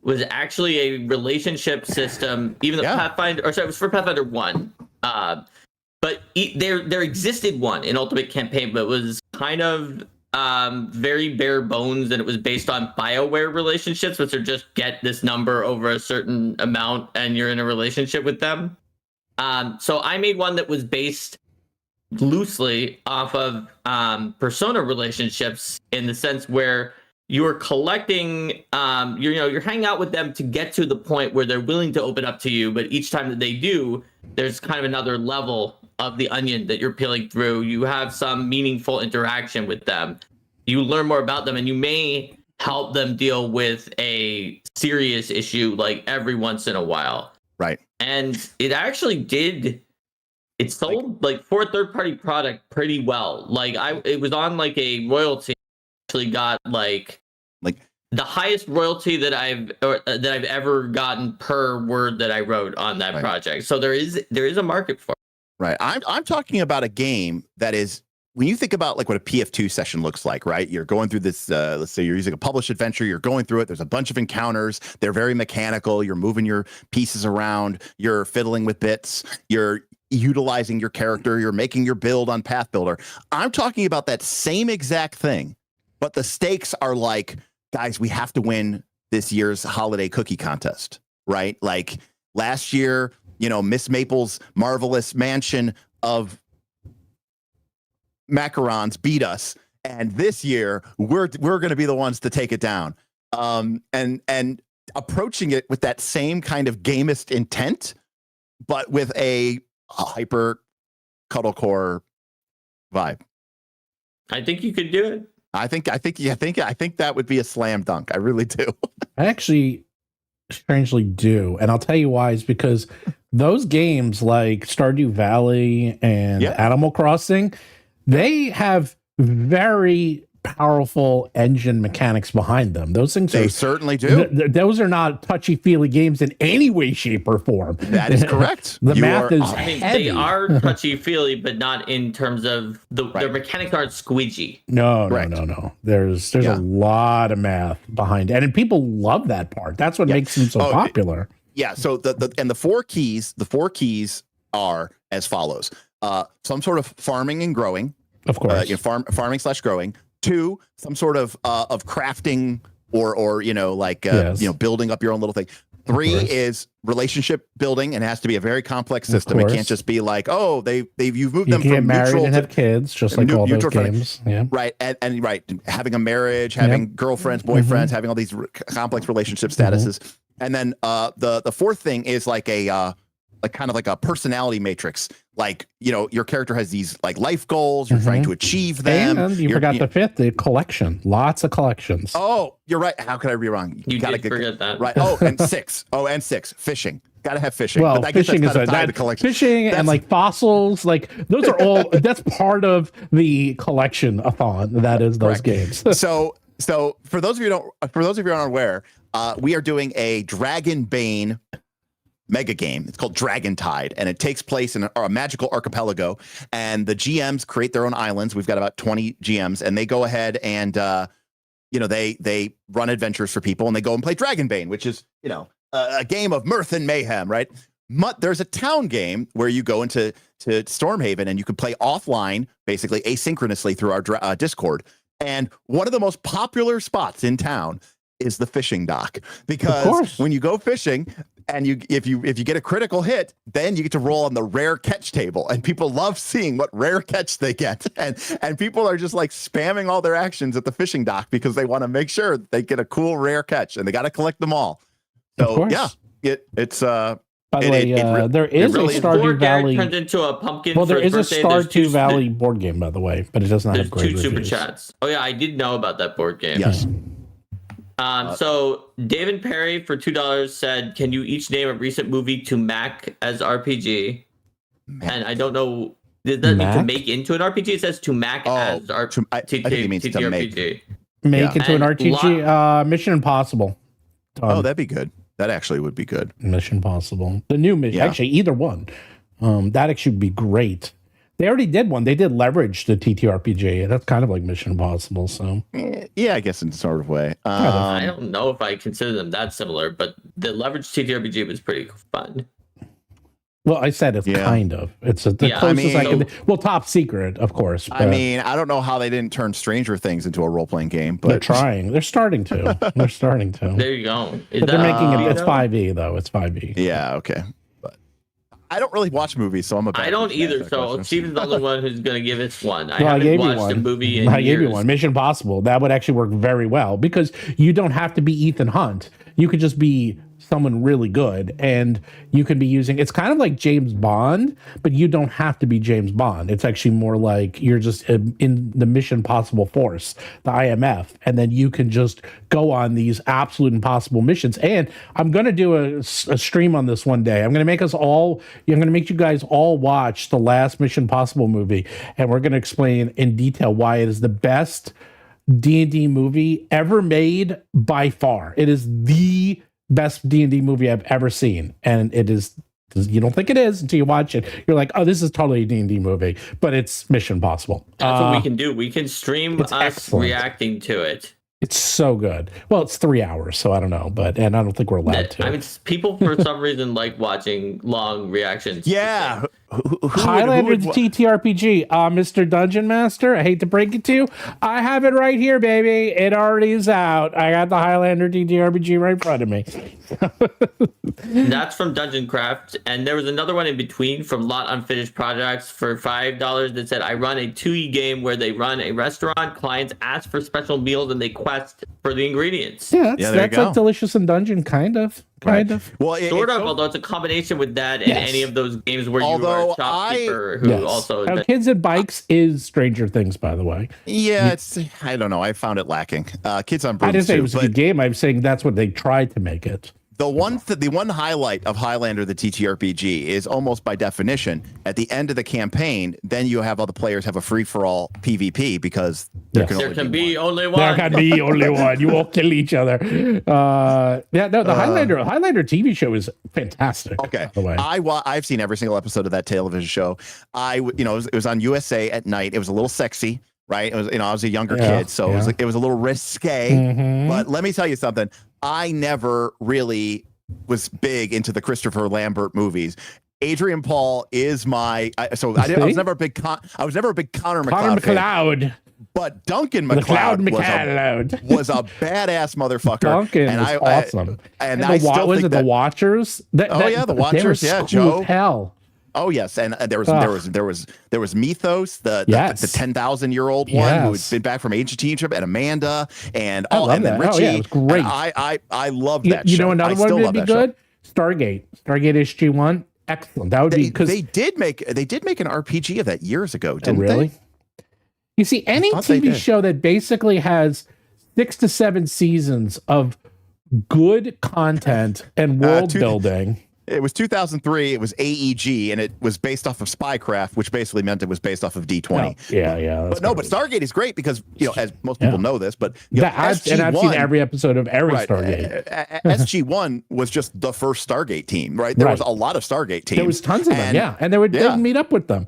was actually a relationship system. Even the Pathfinder, or sorry, it was for Pathfinder 1. But there existed one in Ultimate Campaign, but it was kind of very bare bones, and it was based on BioWare relationships, which are just get this number over a certain amount and you're in a relationship with them. So I made one that was based loosely off of persona relationships, in the sense where you're collecting, you're hanging out with them to get to the point where they're willing to open up to you, but each time that they do, there's kind of another level of the onion that you're peeling through. You have some meaningful interaction with them. You learn more about them, and you may help them deal with a serious issue like every once in a while. Right. And it actually did. It sold like for a third-party product pretty well. Like it was on like a royalty. Actually got like the highest royalty that I've ever gotten per word that I wrote on that project. So there is a market for it. Right. I'm talking about a game that is, when you think about like what a PF2 session looks like, right? You're going through this, let's say you're using a published adventure, you're going through it, there's a bunch of encounters, they're very mechanical, you're moving your pieces around, you're fiddling with bits, you're utilizing your character, you're making your build on Path Builder. I'm talking about that same exact thing, but the stakes are like, guys, we have to win this year's holiday cookie contest, right? Like last year, Miss Maple's marvelous mansion of macarons beat us, and this year we're going to be the ones to take it down. And approaching it with that same kind of gamist intent, but with a hyper cuddlecore vibe. I think you could do it. I think that would be a slam dunk. I really do. I actually strangely do, and I'll tell you why. Is because those games like Stardew Valley and Animal Crossing, they have very powerful engine mechanics behind them. Those things they certainly do. Those are not touchy-feely games in any way, shape, or form. That is correct. The math is heavy. They are touchy-feely, but not in terms of their mechanics aren't squidgy. No. There's a lot of math behind it, and people love that part. That's what makes them so popular. Yeah. So the four keys are as follows: some sort of farming and growing, of course, farming/growing. 2, some sort of crafting or building up your own little thing. 3 is relationship building, and it has to be a very complex system. It can't just be like, you've moved them from married neutral and have kids, just like all those games. Yeah. Right. And having a marriage, having girlfriends, boyfriends, having all these complex relationship statuses. And then the 4th thing is like a kind of like a personality matrix. Like, your character has these like life goals, you're trying to achieve them. And you forgot the 5th, the collection. Lots of collections. Oh, you're right. How could I be wrong? You gotta forget that. Right. And 6. Fishing. Gotta have fishing. Well, but I guess fishing is the collection. Fishing and like fossils, like those are all, that's part of the collection-a-thon. That is those games. So for those of you who aren't aware, we are doing a Dragonbane mega game. It's called Dragon Tide, and it takes place in a magical archipelago, and the GMs create their own islands. We've got about 20 GMs, and they go ahead and they run adventures for people, and they go and play Dragonbane, which is a game of mirth and mayhem, right? But there's a town game where you go into Stormhaven, and you can play offline, basically asynchronously through our Discord. And one of the most popular spots in town is the fishing dock, because when you go fishing and if you get a critical hit, then you get to roll on the rare catch table, and people love seeing what rare catch they get, and people are just like spamming all their actions at the fishing dock because they want to make sure they get a cool rare catch, and they got to collect them all. So it's by the way, there is a Stardew Valley turned into a pumpkin. Well, there is a Stardew Valley board game, by the way, but it does not have great reviews. 2 super chats. Oh yeah, I did know about that board game. Yes. So David Perry for $2 said, "Can you each name a recent movie to Mac as RPG?" And I don't know. Does that mean to make into an RPG? It says to Mac as I think it means to TTRPG. Make into an RPG. Mission Impossible. Oh, that'd be good. That actually would be good. Mission Possible. The new mission. Yeah. Actually, either one. That actually would be great. They already did one. They did Leverage, the TTRPG. That's kind of like Mission Impossible. So Yeah, I guess in sort of way. I don't know if I consider them that similar, but the Leverage TTRPG was pretty fun. well, I said it's kind of. It's the closest I can. Well, Top Secret, of course. I mean, I don't know how they didn't turn Stranger Things into a role-playing game, but they're trying. They're starting to. They're starting to. There you go. But they're making it. It's 5e though. It's 5e. Yeah. Okay. But I don't really watch movies, so I'm a bad I don't person to either. ask that So question. Steven's the only one who's going to give us one. I Well, haven't gave you watched a one. movie in I years. gave you one. Mission Possible. That would actually work very well because you don't have to be Ethan Hunt. You could just be someone really good, and you could be using. It's kind of like James Bond, but you don't have to be James Bond. It's actually more like you're just in the Mission Possible Force, the IMF, and then you can just go on these absolute impossible missions. And I'm going to do a stream on this one day. I'm going to make us all. I'm going to make you guys all watch the last Mission Possible movie, and we're going to explain in detail why it is the best D&D movie ever made by far. It is the best D&D movie I've ever seen, and it is. You don't think it is until you watch it. You're like, oh, this is totally a D&D movie, but it's Mission Possible. That's what we can do. We can stream us excellent. reacting to it. It's so good. Well, it's 3 hours, so I don't know, and I don't think we're allowed to. I mean, people for some reason like watching long reactions. Yeah. Highlander the TTRPG, Mr. Dungeon Master. I hate to break it to you, I have it right here, baby. It already is out. I got the Highlander TTRPG right in front of me. That's from Dungeon Craft, and there was another one in between from Lot Unfinished Projects for $5 that said, I run a 2e game where they run a restaurant, clients ask for special meals, and they quest for the ingredients. Yeah, there that's you go. like Delicious in Dungeon, kind of. Well, Sort of, although it's a combination with that and any of those games where you are a shopkeeper who also... Kids and Bikes is Stranger Things, by the way. Yeah, it's. I don't know. I found it lacking. Kids on Brooms I didn't say too, it was a but good game. I'm saying that's what they tried to make it. the one highlight of Highlander the TTRPG is almost by definition at the end of the campaign. Then you have all the players have a free for all PvP because there can be only one. There can be only one. You won't kill each other. The Highlander TV show is fantastic. Okay, by the way. I've seen every single episode of that television show. It was on USA at night. It was a little sexy. Right. It was, I was a younger kid, so it was a little risque. Mm-hmm. But let me tell you something. I never really was big into the Christopher Lambert movies. Adrian Paul is I was never a big Connor McLeod. but Duncan McLeod was a badass motherfucker. Duncan is awesome. The Watchers? The Watchers. Yeah, Joe. Hell. Oh yes, and there was Mythos, the 10,000-year-old one who had been back from Age of Egypt, and Amanda, and then Richie. It was great. I love that. You show. know another one would be good. Stargate SG-1. Excellent. That would be because they did make an RPG of that years ago. Didn't really? They? You see, any TV show that basically has 6 to 7 seasons of good content and world building. It was 2003. It was AEG, and it was based off of Spycraft, which basically meant it was based off of D20. But Stargate is great because as most people know this, but I've seen every episode of every Stargate. SG-1 was just the first Stargate team, right? There was a lot of Stargate teams. There was tons of them, and they would meet up with them.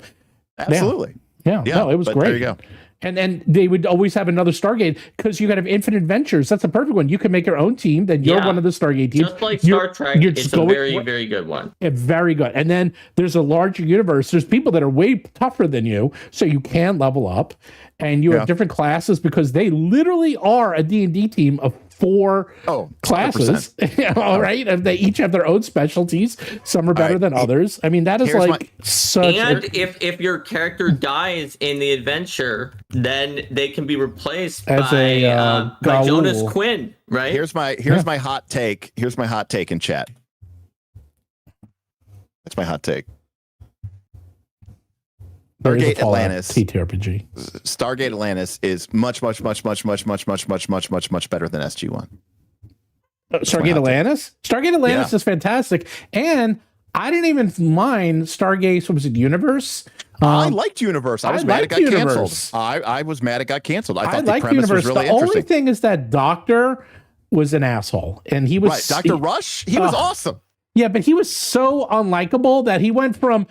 Absolutely. Yeah. No, it was great. There you go. And they would always have another Stargate because you could have infinite adventures. That's a perfect one. You can make your own team. Then you're one of the Stargate teams. Just like Star Trek, it's a very, very good one. Very good. And then there's a larger universe. There's people that are way tougher than you, so you can level up. And you have different classes because they literally are a D&D team of 4 classes. Right? And they each have their own specialties. Some are better than others. I mean, that is such. And if your character dies in the adventure, then they can be replaced by Jonas Quinn. Right? Here's my hot take. Here's my hot take in chat. That's my hot take. Stargate Atlantis TTRPG. Stargate Atlantis is much better than SG-1. Stargate Atlantis? Stargate Atlantis is fantastic. And I didn't even mind Stargate, what was it, Universe? I liked Universe. I was mad it got canceled. I was mad it got canceled. I thought the premise was really interesting. The only thing is that Doctor was an asshole, and he was right. Dr. Rush, he was awesome. Yeah, but he was so unlikable that he went from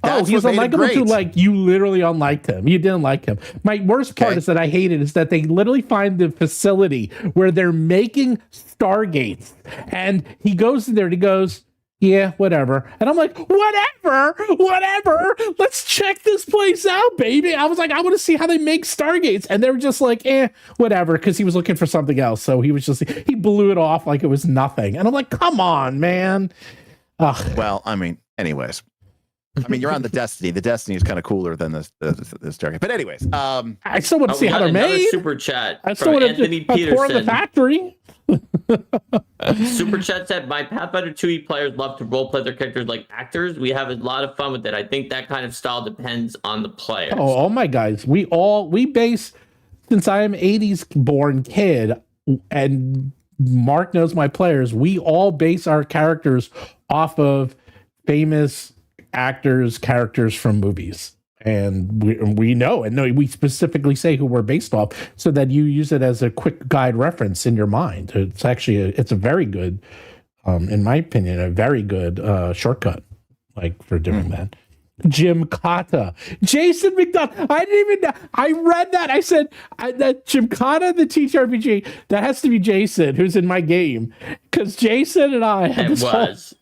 he's unlikable to like you literally unliked him. You didn't like him. My worst part is that I hated is that they literally find the facility where they're making Stargates, and he goes in there and he goes, yeah, whatever. And I'm like, whatever. Let's check this place out, baby. I was like, I want to see how they make Stargates. And they were just like, whatever, because he was looking for something else. So he blew it off like it was nothing. And I'm like, come on, man. Ugh. Well, I mean, anyways. I mean, you're on the Destiny. The Destiny is kind of cooler than the Stargate. But anyways, I still want to see how they're made. Super chat. I still want to pour in the factory. Super chat said, my Pathfinder 2e players love to roleplay their characters like actors. We have a lot of fun with it. I think that kind of style depends on the players. Oh my guys, we base, since I am 80s born kid, and Mark knows my players, we all base our characters off of famous actors, characters from movies. And we know, and we specifically say who we're based off so that you use it as a quick guide reference in your mind. It's actually, it's a very good, in my opinion, a very good shortcut, like, for doing that. Jim Cotta, Jason McDonald. I didn't even know. I read that. I said that Jim Cotta, the TTRPG, that has to be Jason, who's in my game, because Jason and I had this was.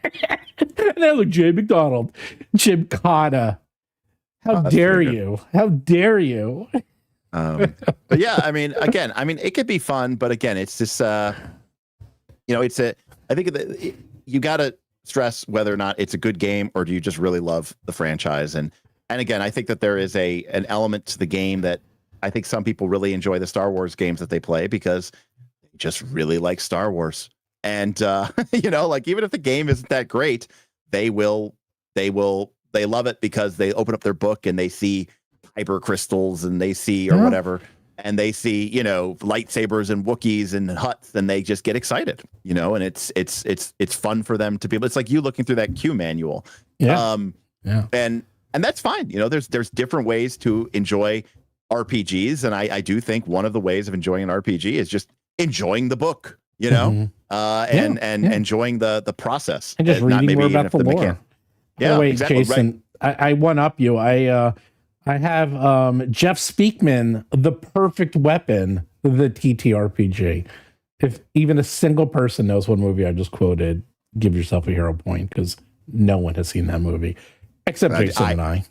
And then look, Jay McDonald, Jim Cotta. How dare you? How dare you? But yeah, I mean, again, it could be fun, but again, it's just, I think you got to stress whether or not it's a good game or do you just really love the franchise. And again, I think that there is an element to the game that I think some people really enjoy the Star Wars games that they play because they just really like Star Wars. And, like, even if the game isn't that great, they love it because they open up their book and they see kyber crystals and they see or whatever, and they see, lightsabers and Wookiees and Hutts, and they just get excited, and it's fun for them to be. It's like you looking through that Q manual. And that's fine. There's different ways to enjoy RPGs. And I do think one of the ways of enjoying an RPG is just enjoying the book, and enjoying the process and just reading more about the lore. Yeah, wait, exactly. Jason, right. I one up you. I have Jeff Speakman, The Perfect Weapon, the TTRPG. If even a single person knows what movie I just quoted, give yourself a hero point because no one has seen that movie except Jason and I.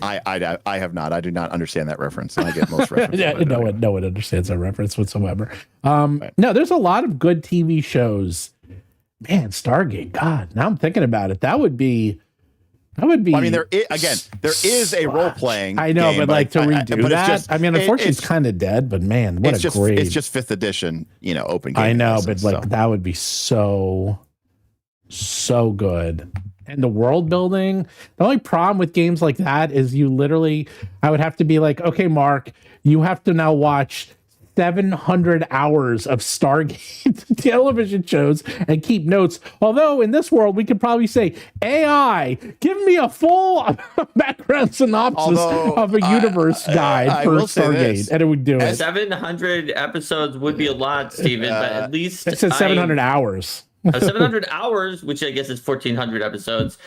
I have not. I do not understand that reference. And I get most references. No one understands that reference whatsoever. No, there's a lot of good TV shows. Man, Stargate. God, now I'm thinking about it. That would be. Well, I mean, there is a role playing. I know, game, but like to redo that. Unfortunately, it's kind of dead. But man, what a great! It's just 5th edition, open game. I know, but that would be so good. And the world building. The only problem with games like that is I would have to be like, okay, Mark, you have to now watch 700 hours of Stargate television shows and keep notes. Although in this world, we could probably say, AI, give me a full background synopsis of a universe guide for Stargate. And it would do it. 700 episodes would be a lot, Steven, but at least it says 700 hours. 700 hours, which I guess is 1,400 episodes.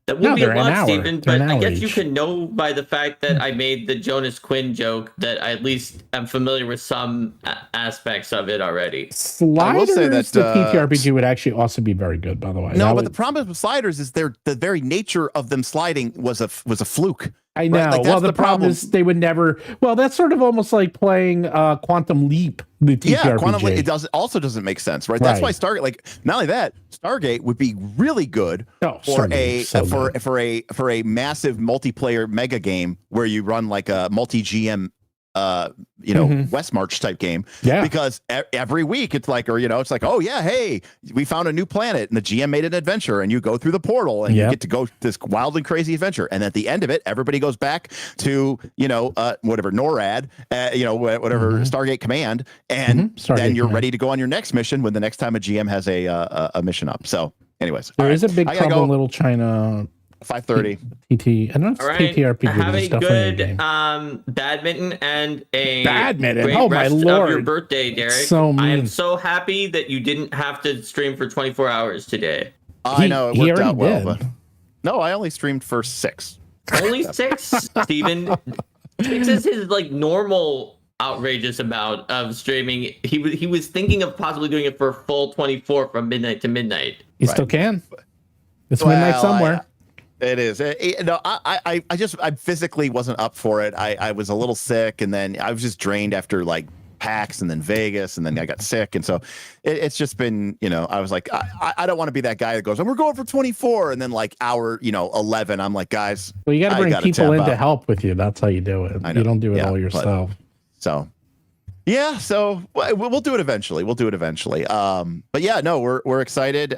That would be a lot, Steven, but I guess you can know by the fact that I made the Jonas Quinn joke that I at least am familiar with some aspects of it already. Sliders, I will say that the TTRPG would actually also be very good, by the way. No, but the problem with Sliders is the very nature of them sliding was a fluke. I know. Right? Well, the problem is they would never. Well, that's sort of almost like playing Quantum Leap, the TTRPG. Yeah, Quantum Leap. It doesn't make sense, right? That's why Stargate. Like, not only that, Stargate would be really good for a massive multiplayer mega game where you run like a multi-GM. West March type game. Yeah. Because every week it's like, it's like, oh yeah, hey, we found a new planet and the GM made an adventure and you go through the portal and you get to go to this wild and crazy adventure. And at the end of it, everybody goes back to, whatever NORAD, whatever Stargate Command. And then you're ready to go on your next mission when the next time a GM has a mission up. So anyways. There is a big Trouble in Little China 5:30. TT. I know it's All right. TTRPG. Have It's a definitely good game. badminton and a Badminton? great Oh, my rest of lord. your birthday, Derek. So I am mean. so happy that you didn't have to stream for 24 hours today. I know it he worked out already well, did. but no, I only streamed for 6. Only 6, Steven. 6 is his like normal outrageous amount of streaming. He was thinking of possibly doing it for a full 24 from midnight to midnight. You still can. It's midnight somewhere. It is. No, I physically wasn't up for it. I was a little sick, and then I was just drained after like PAX and then Vegas, and then I got sick, and so it's just been, I was like, I don't want to be that guy that goes, and we're going for 24, and then like hour 11, I'm like, guys, Well, you got to bring people in to out. help with you. That's how you do it. You don't do it all yourself. So we'll do it eventually. But yeah, no, we're excited.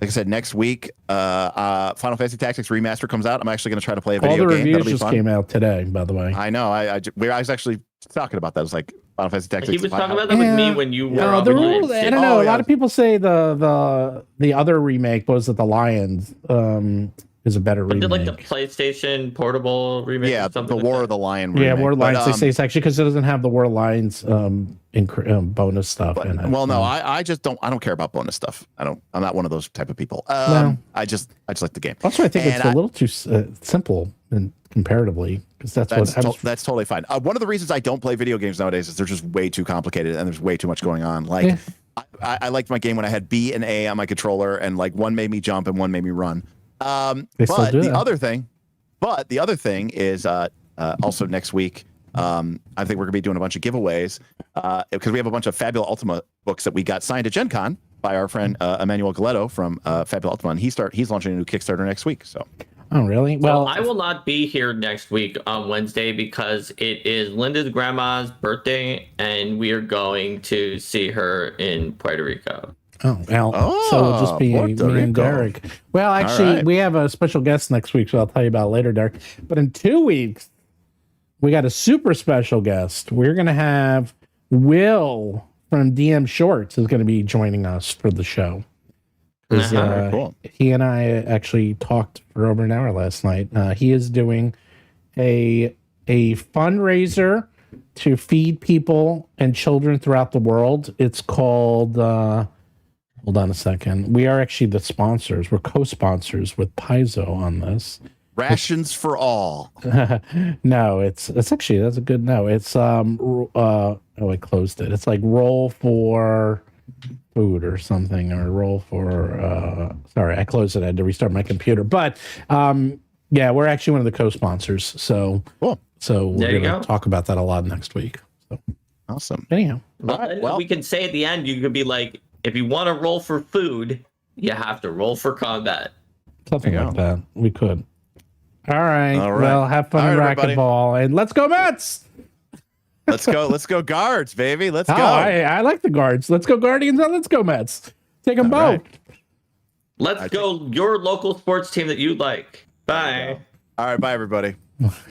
Like I said, next week, Final Fantasy Tactics Remaster comes out. I'm actually going to try to play a video game. All the reviews That'll be just fun. came out today, by the way. I know. I was actually talking about that. It was like Final Fantasy Tactics. He was talking about that with me when you were No, on the the rule, line. I don't know. A lot of people say the other remake was it the Lions is a better remake. Did like the PlayStation portable remake? Yeah, or something the like War that? of the Lion. Yeah, remake. War of the Lions. But, They say it's actually because it doesn't have the War of the Lions bonus stuff in it. Well, no, I just don't. I don't care about bonus stuff. I'm not one of those type of people. No. I just like the game. Also, I think it's a little too simple and comparatively because that's totally fine. One of the reasons I don't play video games nowadays is they're just way too complicated and there's way too much going on. Like I liked my game when I had B and A on my controller, and like one made me jump and one made me run. But the other thing is also next week. I think we're gonna be doing a bunch of giveaways because we have a bunch of Fabula Ultima books that we got signed at Gen Con by our friend Emmanuel Galetto from Fabula Ultima, and he's launching a new Kickstarter next week. So. Oh, really? Well, I will not be here next week on Wednesday because it is Linda's grandma's birthday, and we are going to see her in Puerto Rico. Oh, well, so it'll just be me and Derek. Well, actually, we have a special guest next week, so I'll tell you about it later, Derek. But in 2 weeks, we got a super special guest. We're going to have Will from DM Shorts is going to be joining us for the show. Cool. He and I actually talked for over an hour last night. He is doing a fundraiser to feed people and children throughout the world. It's called, hold on a second. We are actually the sponsors. We're co-sponsors with Paizo on this. Rations for all. No, it's actually, that's a good no. It's I closed it. It's like roll for food or something, or roll for sorry, I closed it. I had to restart my computer. But yeah, we're actually one of the co-sponsors. So cool. So we're gonna talk about that a lot next week. So awesome. Anyhow. Well, we can say at the end, you could be like, if you want to roll for food, you have to roll for combat. Something like that. We could. All right. Well, have fun in racquetball, and let's go Mets. Let's go Guards, baby. Let's go. I like the Guards. Let's go Guardians and let's go Mets. Take them both. Right. Let's go your local sports team that you like. Bye. All right. Bye, everybody.